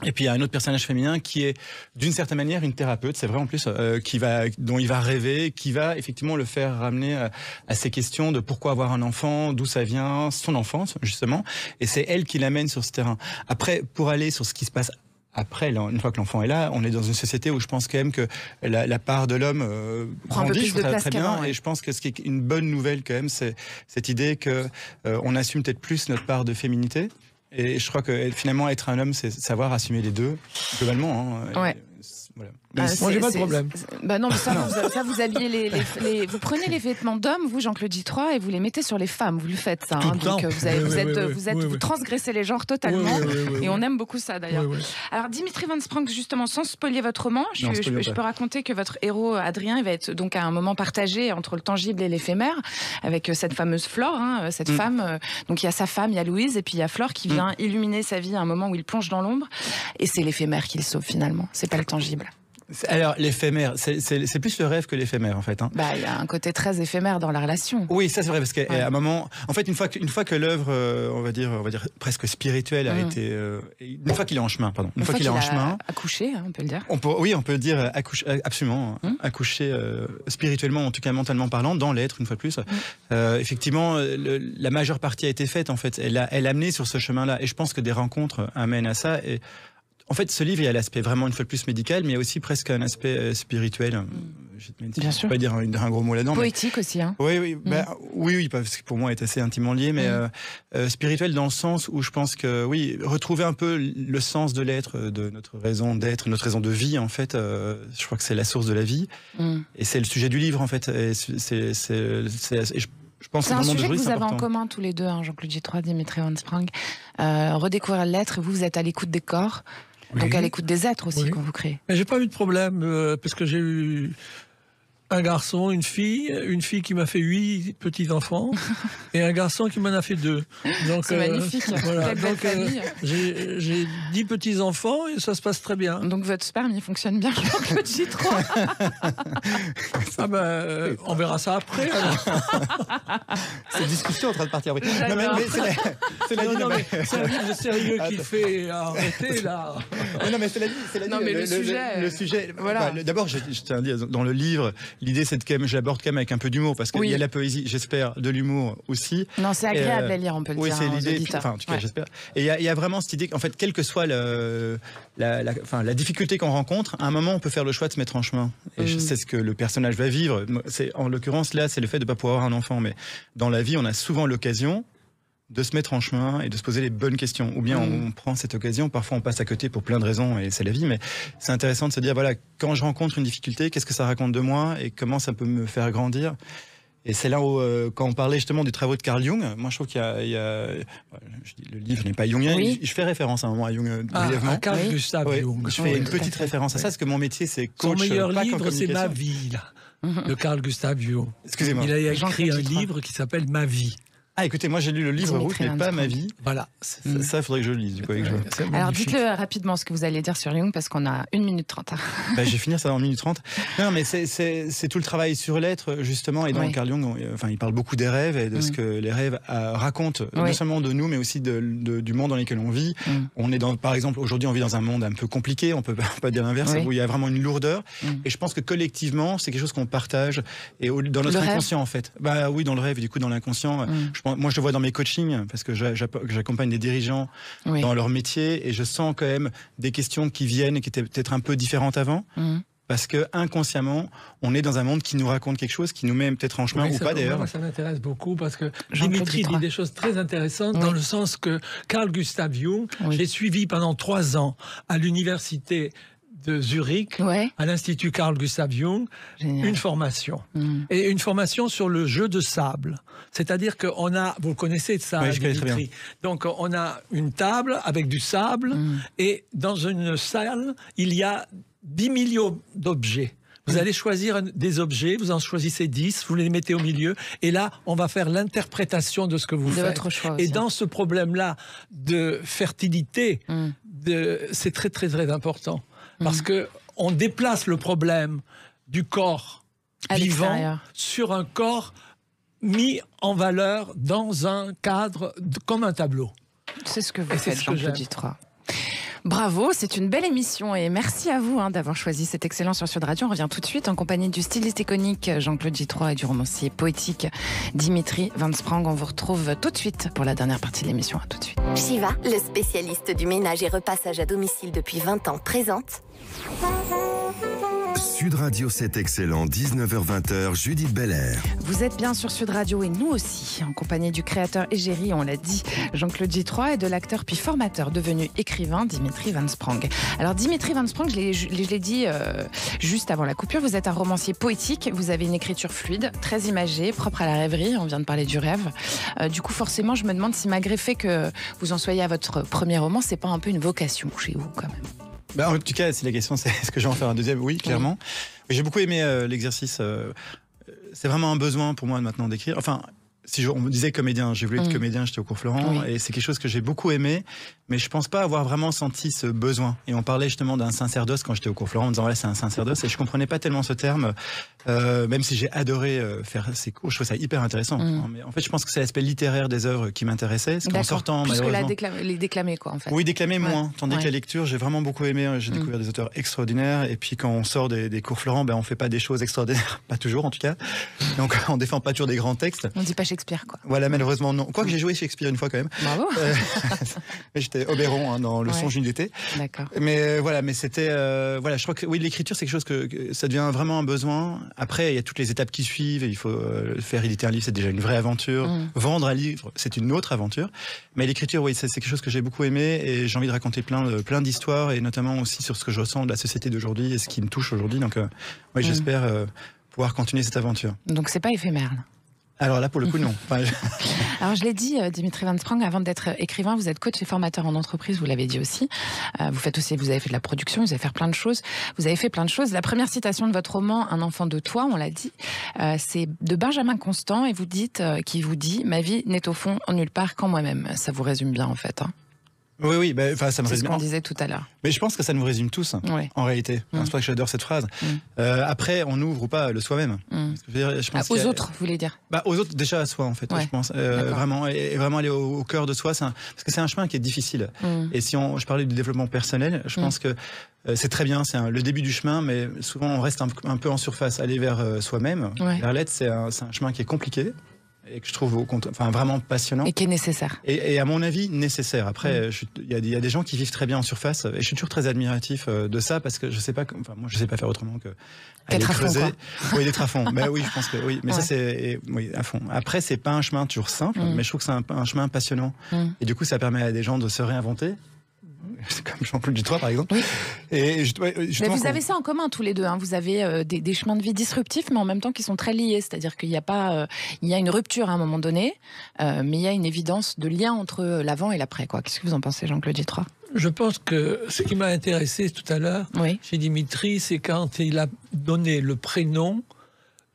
Et puis il y a un autre personnage féminin qui est d'une certaine manière une thérapeute, c'est vrai en plus, dont il va rêver, qui va effectivement le faire ramener à ces questions de pourquoi avoir un enfant, d'où ça vient, son enfance justement, et c'est elle qui l'amène sur ce terrain. Après, pour aller sur ce qui se passe après, une fois que l'enfant est là, on est dans une société où je pense quand même que la part de l'homme grandit, je trouve ça très bien, et je pense que ce qui est une bonne nouvelle quand même, c'est cette idée que on assume peut-être plus notre part de féminité. Et je crois que finalement, être un homme, c'est savoir assumer les deux, globalement. Ouais. Voilà. Moi, j'ai pas de problème. Non, mais ça vous habillez vous prenez les vêtements d'hommes, vous, Jean-Claude Jitroy, et vous les mettez sur les femmes. Vous le faites, ça. Donc, vous transgressez les genres totalement. Et on aime beaucoup ça, d'ailleurs. Alors, Dimitri Van Sprank, justement, sans spoiler votre roman, je peux raconter que votre héros, Adrien, il va être donc à un moment partagé entre le tangible et l'éphémère, avec cette fameuse Flore, cette femme. Donc, il y a sa femme, il y a Louise, et puis il y a Flore qui vient illuminer sa vie à un moment où il plonge dans l'ombre. Et c'est l'éphémère qui le sauve, finalement. C'est pas le tangible. Alors, l'éphémère, c'est plus le rêve que l'éphémère, en fait. Il y a un côté très éphémère dans la relation. Oui, ça c'est vrai, parce qu'à un moment, en fait, une fois que l'œuvre, on va dire presque spirituelle a été, une fois qu'il est en chemin, une fois qu'il est en chemin, accouché, on peut le dire. On peut le dire, absolument, accouché spirituellement, en tout cas mentalement parlant, dans l'être, une fois de plus. Effectivement, la majeure partie a été faite, en fait. Elle a amené sur ce chemin-là, et je pense que des rencontres amènent à ça. Et en fait, ce livre, il y a l'aspect vraiment une fois de plus médical, mais il y a aussi presque un aspect spirituel. Bien sûr. Je ne vais pas dire un gros mot là-dedans. Poétique aussi. Oui, parce que pour moi, est assez intimement lié, mais spirituel dans le sens où je pense que, retrouver un peu le sens de l'être, de notre raison d'être, notre raison de vie, en fait, je crois que c'est la source de la vie. Et c'est le sujet du livre, en fait. Et je pense c'est un sujet que vous avez en commun tous les deux, Jean-Claude Jitroy, Dimitri Van Sprank. Redécouvrir l'être, vous êtes à l'écoute des corps, donc à l'écoute des êtres aussi quand vous créez. Mais j'ai pas eu de problème, parce que j'ai eu un garçon, une fille qui m'a fait 8 petits-enfants, et un garçon qui m'en a fait 2. Donc, c'est magnifique. Voilà. Donc, j'ai 10 petits-enfants et ça se passe très bien. Donc votre sperme, il fonctionne bien, Jean-Claude Jitroy. On verra ça après. Cette discussion est en train de partir. Oui. C'est un livre sérieux qui fait arrêter là. Non, mais c'est la le sujet. D'abord, je tiens à dire, dans le livre, l'idée, c'est je l'aborde quand même avec un peu d'humour, parce qu'il y a la poésie, j'espère, de l'humour aussi. Non, c'est agréable à lire, on peut le dire. Oui, c'est l'idée. Enfin, en tout cas, j'espère. Et il y a vraiment cette idée qu'en fait, quelle que soit la difficulté qu'on rencontre, à un moment, on peut faire le choix de se mettre en chemin. Et c'est ce que le personnage va vivre. En l'occurrence, là, c'est le fait de ne pas pouvoir avoir un enfant. Mais dans la vie, on a souvent l'occasion de se mettre en chemin et de se poser les bonnes questions. Ou bien on prend cette occasion, parfois on passe à côté pour plein de raisons et c'est la vie, mais c'est intéressant de se dire, voilà, quand je rencontre une difficulté, qu'est-ce que ça raconte de moi et comment ça peut me faire grandir. Et c'est là où, quand on parlait justement des travaux de Carl Jung, moi je trouve qu'il y a je dis, le livre n'est pas jungien, je fais référence à un moment à Jung brièvement. Carl Gustav Jung. Je fais une petite référence à ça, parce que mon métier c'est coach. Son meilleur livre, c'est Ma vie, là, de Carl Gustav Jung. Excusez-moi. Il a écrit un livre qui s'appelle Ma vie. Ah, écoutez, moi j'ai lu le livre rouge, mais pas Ma vie. Voilà. Ça, il faudrait que je le lise. Du coup, Alors dites-le rapidement ce que vous allez dire sur Jung, parce qu'on a 1 minute 30. Je vais finir ça en 1 minute 30. Non, mais c'est tout le travail sur l'être, justement. Et donc, Carl Jung, il parle beaucoup des rêves et de ce que les rêves racontent, non seulement de nous, mais aussi du monde dans lequel on vit. On est par exemple, aujourd'hui, on vit dans un monde un peu compliqué, on peut pas dire l'inverse, où il y a vraiment une lourdeur. Et je pense que collectivement, c'est quelque chose qu'on partage et dans notre inconscient, en fait. Bah oui, dans le rêve, et du coup, dans l'inconscient. Moi, je le vois dans mes coachings, parce que j'accompagne des dirigeants dans leur métier, et je sens quand même des questions qui viennent, qui étaient peut-être un peu différentes avant, parce que inconsciemment, on est dans un monde qui nous raconte quelque chose, qui nous met peut-être en chemin ou pas d'ailleurs. Moi, ça m'intéresse beaucoup, parce que Dimitri dit des choses très intéressantes, dans le sens que Carl Gustav Jung, j'ai suivi pendant 3 ans à l'université de Zurich, à l'Institut Carl Gustav Jung, une formation. Et une formation sur le jeu de sable. C'est-à-dire qu'on a, vous connaissez ça, Dimitri. Donc on a une table avec du sable, et dans une salle, il y a 10 millions d'objets. Vous allez choisir des objets, vous en choisissez 10, vous les mettez au milieu, et là, on va faire l'interprétation de ce que vous faites. Votre choix aussi. Et dans ce problème-là de fertilité, c'est très, très, très important. Parce que on déplace le problème du corps vivant sur un corps mis en valeur dans un cadre comme un tableau. C'est ce que vous faites, Jean-Claude Dutroy. Bravo, c'est une belle émission et merci à vous d'avoir choisi cet excellent sur Sud Radio. On revient tout de suite en compagnie du styliste iconique Jean-Claude Dutroy et du romancier poétique Dimitri Van Sprang. On vous retrouve tout de suite pour la dernière partie de l'émission. À tout de suite. Shiva, le spécialiste du ménage et repassage à domicile depuis 20 ans, présente Sud Radio, c'est excellent, 19h-20h, Judith Belair. Vous êtes bien sur Sud Radio et nous aussi, en compagnie du créateur égérie, on l'a dit, Jean-Claude Dutroy, et de l'acteur puis formateur devenu écrivain, Dimitri Van Sprang. Alors Dimitri Van Sprang, je l'ai dit juste avant la coupure, vous êtes un romancier poétique, vous avez une écriture fluide, très imagée, propre à la rêverie, on vient de parler du rêve. Du coup, forcément, je me demande si malgré le fait que vous en soyez à votre premier roman, c'est pas un peu une vocation chez vous quand même. Bah, en tout cas, si la question c'est est-ce que je vais en faire un deuxième, oui, clairement. J'ai beaucoup aimé l'exercice. C'est vraiment un besoin pour moi maintenant d'écrire. Enfin, on me disait comédien, j'ai voulu être comédien, j'étais au cours Florent, et c'est quelque chose que j'ai beaucoup aimé, mais je pense pas avoir vraiment senti ce besoin. Et on parlait justement d'un sacerdoce quand j'étais au cours Florent, en disant voilà, c'est un sacerdoce, et je comprenais pas tellement ce terme, même si j'ai adoré faire ces cours, je trouvais ça hyper intéressant. Mais en fait, je pense que c'est l'aspect littéraire des œuvres qui m'intéressait, parce qu'en sortant, plus malheureusement... que les déclamer, quoi, en fait. Oui, déclamer moins, tandis que la lecture, j'ai vraiment beaucoup aimé, j'ai découvert des auteurs extraordinaires, et puis quand on sort des cours Florent, on fait pas des choses extraordinaires, pas toujours en tout cas, donc on défend pas toujours des grands textes. On dit pas Shakespeare, quoi. Voilà, malheureusement non. Quoique j'ai joué Shakespeare une fois quand même. Bravo. J'étais Oberon dans Le Songe d'une d'été. D'accord. Mais voilà, mais c'était voilà, je crois que oui, l'écriture c'est quelque chose que ça devient vraiment un besoin. Après, il y a toutes les étapes qui suivent. Il faut faire éditer un livre, c'est déjà une vraie aventure. Vendre un livre, c'est une autre aventure. Mais l'écriture, oui, c'est quelque chose que j'ai beaucoup aimé et j'ai envie de raconter plein d'histoires et notamment aussi sur ce que je ressens de la société d'aujourd'hui et ce qui me touche aujourd'hui. Donc, oui, j'espère pouvoir continuer cette aventure. Donc, c'est pas éphémère, là. Alors là, pour le coup, non. Alors, je l'ai dit, Dimitri Van Sprang, avant d'être écrivain, vous êtes coach et formateur en entreprise, vous l'avez dit aussi. Vous avez fait de la production, vous avez fait plein de choses. Vous avez fait plein de choses. La première citation de votre roman, Un enfant de toi, on l'a dit, c'est de Benjamin Constant, et vous dites, qui vous dit « Ma vie n'est au fond nulle part qu'en moi-même ». Ça vous résume bien, en fait. Oui, ça me C'est résume. ce qu'on disait tout à l'heure. Mais je pense que ça nous résume tous, en réalité. C'est pour ça que j'adore cette phrase. Après, on n'ouvre ou pas le soi-même. Je pense aux autres, vous voulez dire? Aux autres, déjà à soi, en fait, je pense. Vraiment, et vraiment aller au cœur de soi, parce que c'est un chemin qui est difficile. Et si je parlais du développement personnel, je pense que c'est très bien, c'est le début du chemin, mais souvent on reste un peu en surface. Aller vers soi-même, vers l'être, c'est un chemin qui est compliqué. Et que je trouve vraiment passionnant. Et qui est nécessaire. Et à mon avis, nécessaire. Après, il y a des gens qui vivent très bien en surface. Et je suis toujours très admiratif de ça parce que je sais pas, moi, je sais pas faire autrement que aller creuser. Oui, d'être à fond. Mais oui, je pense que oui. Mais ça, c'est à fond. Après, c'est pas un chemin toujours simple, mais je trouve que c'est un chemin passionnant. Et du coup, ça permet à des gens de se réinventer. Comme Jean-Claude Dutroy par exemple. Mais vous avez ça en commun tous les deux. Vous avez des chemins de vie disruptifs, mais en même temps qui sont très liés. C'est-à-dire qu'il n'y a pas, il y a une rupture à un moment donné, mais il y a une évidence de lien entre l'avant et l'après. Qu'est-ce que vous en pensez, Jean-Claude Dutroy? Je pense que ce qui m'a intéressé tout à l'heure chez Dimitri, c'est quand il a donné le prénom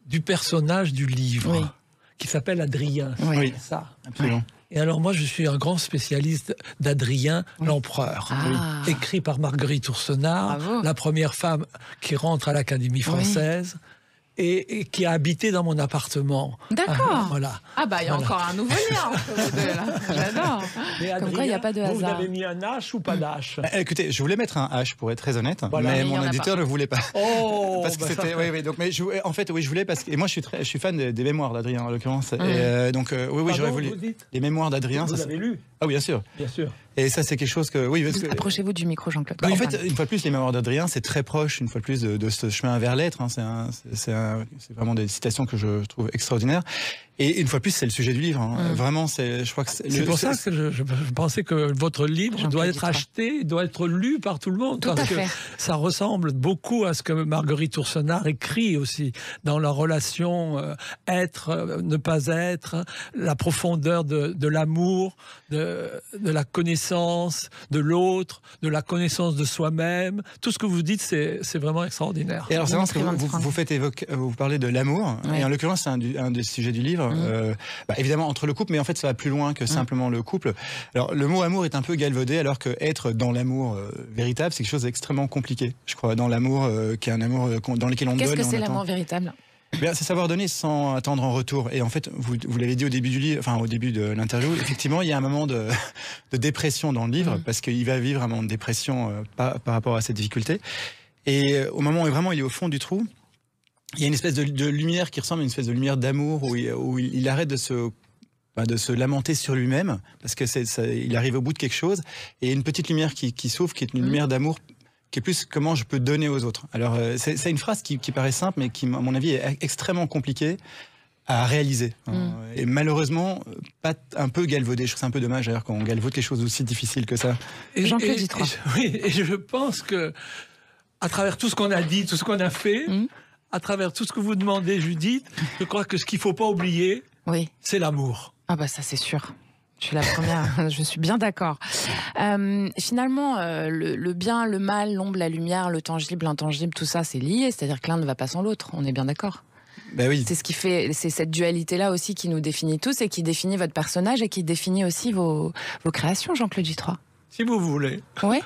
du personnage du livre, qui s'appelle Adrien. Oui, ça. Absolument. Et alors moi, je suis un grand spécialiste d'Adrien l'Empereur, écrit par Marguerite Yourcenar, la première femme qui rentre à l'Académie française. Et qui a habité dans mon appartement. D'accord. Voilà. Il y a encore un nouveau lien entre les deux, là. J'adore. Comme quoi, il n'y a pas de hasard. Vous avez mis un H ou pas d'H? Écoutez, je voulais mettre un H pour être très honnête, mais mon éditeur ne voulait pas. Parce que c'était. Donc, mais je voulais parce que. Et moi, je suis fan des mémoires d'Adrien, en l'occurrence. Et donc, j'aurais voulu. Les mémoires d'Adrien. Vous avez lu? Ah oui, bien sûr. Bien sûr. Et ça, c'est quelque chose que... Approchez-vous du micro, Jean-Claude. En fait, une fois de plus, les mémoires d'Adrien, c'est très proche, une fois de plus, de ce chemin vers l'être. C'est vraiment des citations que je trouve extraordinaires. Et une fois de plus, c'est le sujet du livre. Vraiment, je crois que c'est pour ça que je pensais que votre livre doit être acheté, doit être lu par tout le monde. Parce que ça ressemble beaucoup à ce que Marguerite Yourcenar écrit aussi, dans la relation être, ne pas être, la profondeur de l'amour, de la connaissance de l'autre, de la connaissance de soi-même. Tout ce que vous dites, c'est vraiment extraordinaire. Et alors, c'est vraiment ce que vous parlez de l'amour, et en l'occurrence, c'est un des sujets du livre. Évidemment entre le couple, mais en fait ça va plus loin que simplement le couple. Alors le mot amour est un peu galvaudé, alors que être dans l'amour véritable, c'est quelque chose d'extrêmement compliqué. Je crois dans l'amour qui est un amour dans lequel on donne. Qu'est-ce que c'est l'amour véritable? C'est savoir donner sans attendre en retour. Et en fait, vous l'avez dit au début du livre, au début de l'interview, effectivement, il y a un moment de dépression dans le livre, parce qu'il va vivre un moment de dépression par rapport à cette difficulté. Et au moment où vraiment il est au fond du trou, il y a une espèce de lumière qui ressemble à une espèce de lumière d'amour où il arrête de se lamenter sur lui-même parce que il arrive au bout de quelque chose, et il y a une petite lumière qui s'ouvre, qui est une lumière d'amour qui est plus comment je peux donner aux autres. Alors c'est une phrase qui paraît simple, mais qui à mon avis est extrêmement compliquée à réaliser. Et malheureusement pas un peu galvaudé. Je trouve c'est un peu dommage d'ailleurs quand on galvaude quelque chose aussi difficile que ça. Jean-Claude Dutroy. Et je pense que à travers tout ce qu'on a dit, tout ce qu'on a fait, à travers tout ce que vous demandez, Judith, je crois que ce qu'il ne faut pas oublier, c'est l'amour. Ça c'est sûr. Je suis la première, je suis bien d'accord. Finalement, le bien, le mal, l'ombre, la lumière, le tangible, l'intangible, tout ça, c'est lié. C'est-à-dire que l'un ne va pas sans l'autre. On est bien d'accord. Oui. C'est ce qui fait, c'est cette dualité-là aussi qui nous définit tous et qui définit votre personnage et qui définit aussi vos créations, Jean-Claude Dutroy. Si vous voulez. Oui.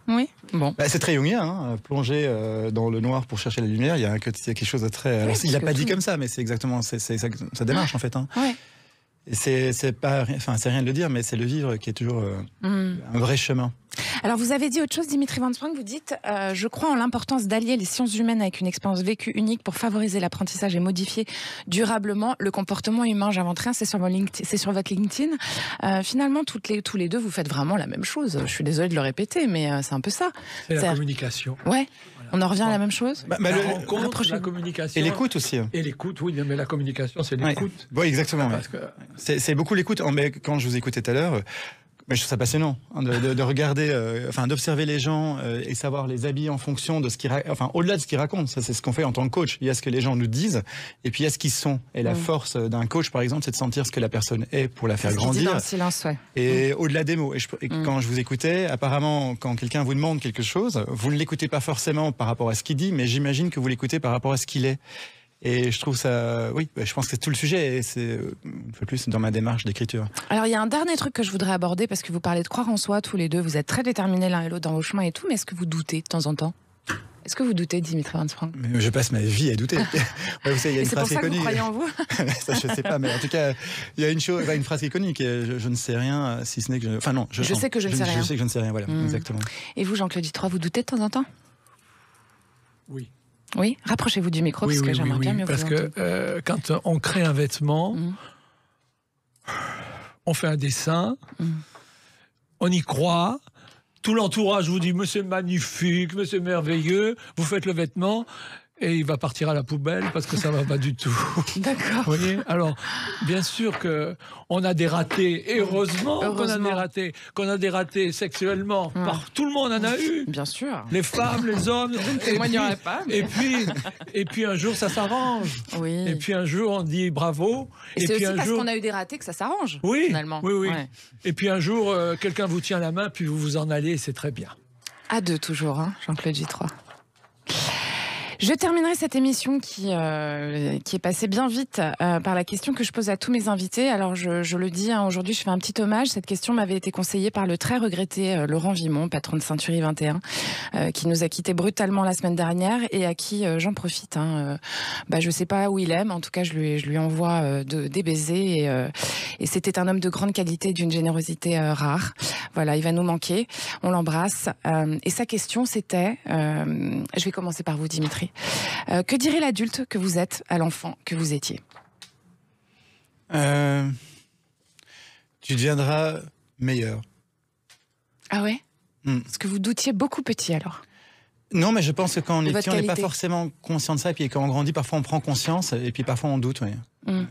Oui. Bon. C'est très jungien, plonger dans le noir pour chercher la lumière. Il y a quelque chose de très. Alors, il l'a pas dit comme ça, mais c'est exactement sa démarche en fait. Et c'est rien de le dire, mais c'est le vivre qui est toujours un vrai chemin. Alors vous avez dit autre chose, Dimitri Van Sprang, vous dites je crois en l'importance d'allier les sciences humaines avec une expérience vécue unique pour favoriser l'apprentissage et modifier durablement le comportement humain. J'invente rien, c'est sur votre LinkedIn. Finalement, tous les deux, vous faites vraiment la même chose. Je suis désolée de le répéter, mais c'est un peu ça. C'est la communication. Ouais. On en revient à la même chose. La rencontre, la communication. Et l'écoute aussi. Et l'écoute, oui, mais la communication, c'est l'écoute. Oui, exactement. C'est beaucoup l'écoute. Quand je vous écoutais tout à l'heure, je trouve ça passionnant de regarder, d'observer les gens et savoir les habiller en fonction de ce qu'ils racontent. Au-delà de ce qu'ils racontent, ça c'est ce qu'on fait en tant que coach. Il y a ce que les gens nous disent et puis il y a ce qu'ils sont. Et la force d'un coach, par exemple, c'est de sentir ce que la personne est pour la faire grandir. Dans le silence, Et au-delà des mots. Et quand je vous écoutais, apparemment, quand quelqu'un vous demande quelque chose, vous ne l'écoutez pas forcément par rapport à ce qu'il dit, mais j'imagine que vous l'écoutez par rapport à ce qu'il est. Et je trouve ça, oui, je pense que c'est tout le sujet et c'est une fois plus dans ma démarche d'écriture. Alors il y a un dernier truc que je voudrais aborder parce que vous parlez de croire en soi tous les deux, vous êtes très déterminés l'un et l'autre dans vos chemins et tout, mais est-ce que vous doutez de temps en temps ? Est-ce que vous doutez, Dimitri Van Sprang ? Je passe ma vie à douter. Vous savez, il y a une phrase qui est connue. C'est pour ça que vous croyez en vous ? Ça, je sais pas, mais en tout cas, il y a une phrase qui est connue qui est je ne sais rien, si ce n'est que enfin non, je sais que je ne sais rien. Je sais que je ne sais rien, voilà, exactement. Et vous, Jean-Claude Dutroy, vous doutez de temps en temps ? Oui. Oui, rapprochez-vous du micro parce que j'aimerais bien mieux vous entendre. Parce que quand on crée un vêtement, on fait un dessin, on y croit, tout l'entourage vous dit mais c'est magnifique, mais c'est merveilleux, vous faites le vêtement et il va partir à la poubelle parce que ça va pas du tout. D'accord. Vous voyez ? Alors, bien sûr que on a des ratés, et heureusement. qu'on a des ratés sexuellement. Tout le monde en a eu. Bien sûr. Les femmes, les hommes. Je ne témoignerai pas. Mais... Et puis un jour, ça s'arrange. Oui. Et puis un jour, on dit bravo. Et c'est aussi parce qu'on a eu des ratés que ça s'arrange. Oui, finalement. Oui. Ouais. Et puis un jour, quelqu'un vous tient la main, puis vous vous en allez, c'est très bien. À deux toujours, hein, Jean-Claude Dutroy. Je terminerai cette émission qui est passée bien vite par la question que je pose à tous mes invités. Alors je le dis, hein, aujourd'hui je fais un petit hommage. Cette question m'avait été conseillée par le très regretté Laurent Vimon, patron de Century 21, qui nous a quittés brutalement la semaine dernière et à qui j'en profite. Je sais pas où il est, mais en tout cas je lui envoie des baisers et c'était un homme de grande qualité, d'une générosité rare. Voilà, il va nous manquer. On l'embrasse. Et sa question c'était, je vais commencer par vous, Dimitri. Que dirait l'adulte que vous êtes à l'enfant que vous étiez ? Tu deviendras meilleur. Ah ouais ? Parce que vous doutiez beaucoup petit alors ? Non, mais je pense que quand on est petit, on n'est pas qualité. forcément conscient de ça. Et puis quand on grandit, parfois on prend conscience et puis parfois on doute. Oui.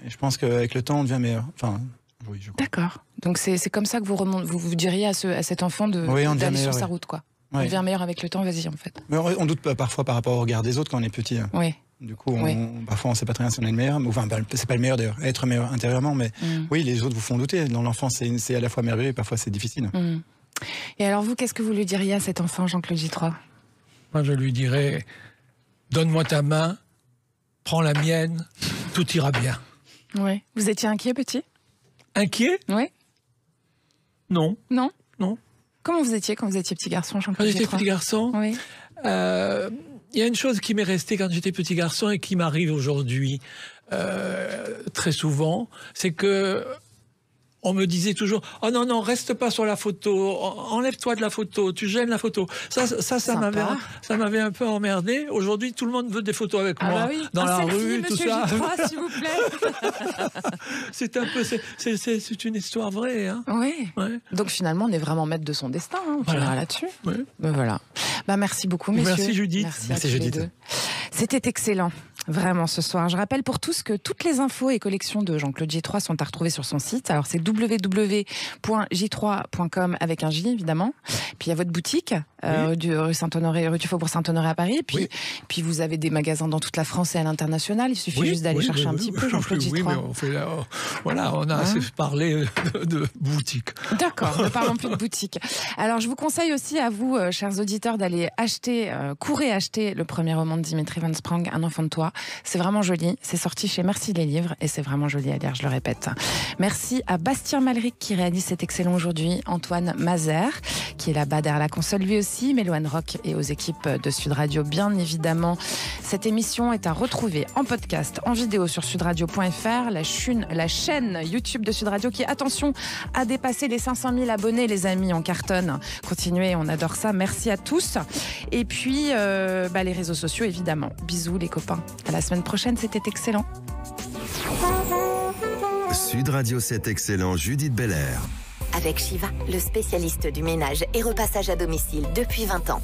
Et je pense qu'avec le temps, on devient meilleur. Enfin, oui, je crois. D'accord. Donc c'est comme ça que vous diriez à cet enfant d'aller sur sa route, quoi. On devient meilleur avec le temps, vas-y en fait. Mais on doute parfois par rapport au regard des autres quand on est petit. Oui. Du coup, parfois on ne sait pas très bien si on est le meilleur. Enfin, c'est pas le meilleur d'ailleurs, être meilleur intérieurement, mais oui, les autres vous font douter. Dans l'enfance, c'est à la fois merveilleux et parfois c'est difficile. Et alors vous, qu'est-ce que vous lui diriez à cet enfant, Jean-Claude Dutroy ? Moi, je lui dirais, donne-moi ta main, prends la mienne, tout ira bien. Oui. Vous étiez inquiet, petit ? Inquiet ? Oui. Non. Non ? Non. Comment vous étiez quand vous étiez petit garçon, Jean-Claude Quand j'étais Dutroy ? petit garçon, oui. Il y a une chose qui m'est restée quand j'étais petit garçon et qui m'arrive aujourd'hui très souvent, c'est que on me disait toujours « Oh non, reste pas sur la photo, enlève-toi de la photo, tu gênes la photo. » Ça m'avait un peu emmerdé. Aujourd'hui, tout le monde veut des photos avec moi, dans la rue, tout ça. Dutroy, s'il vous plaît. C'est une histoire vraie. Hein. Oui. Ouais. Donc finalement, on est vraiment maître de son destin. Hein. On finira là-dessus. Oui. Voilà. Merci beaucoup, messieurs. Merci, Judith. Merci Judith. C'était excellent. Vraiment ce soir. Je rappelle pour tous que toutes les infos et collections de Jean-Claude J3 sont à retrouver sur son site. Alors c'est www.j3.com avec un J évidemment. Puis il y a votre boutique rue du Faubourg Saint-Honoré à Paris. Puis vous avez des magasins dans toute la France et à l'international. Il suffit juste d'aller chercher un petit peu Jean-Claude J3. Oui, mais on a assez parlé de boutique. D'accord, ne parlons plus de boutique. Alors je vous conseille aussi à vous, chers auditeurs, d'aller courez acheter le premier roman de Dimitri Van Sprang, Un enfant de toi. C'est vraiment joli. C'est sorti chez Merci les livres et c'est vraiment joli à lire, je le répète. Merci à Bastien Malric qui réalise cet excellent aujourd'hui, Antoine Mazer qui est là-bas derrière la console lui aussi, Méloane Rock et aux équipes de Sud Radio bien évidemment. Cette émission est à retrouver en podcast, en vidéo sur sudradio.fr, la chaîne YouTube de Sud Radio qui, attention, a dépassé les 500 000 abonnés les amis, on cartonne. Continuez, on adore ça. Merci à tous. Et puis les réseaux sociaux évidemment. Bisous les copains. À la semaine prochaine, c'était excellent. Sud Radio, c'est excellent, Judith Belair. Avec Shiva, le spécialiste du ménage et repassage à domicile depuis 20 ans.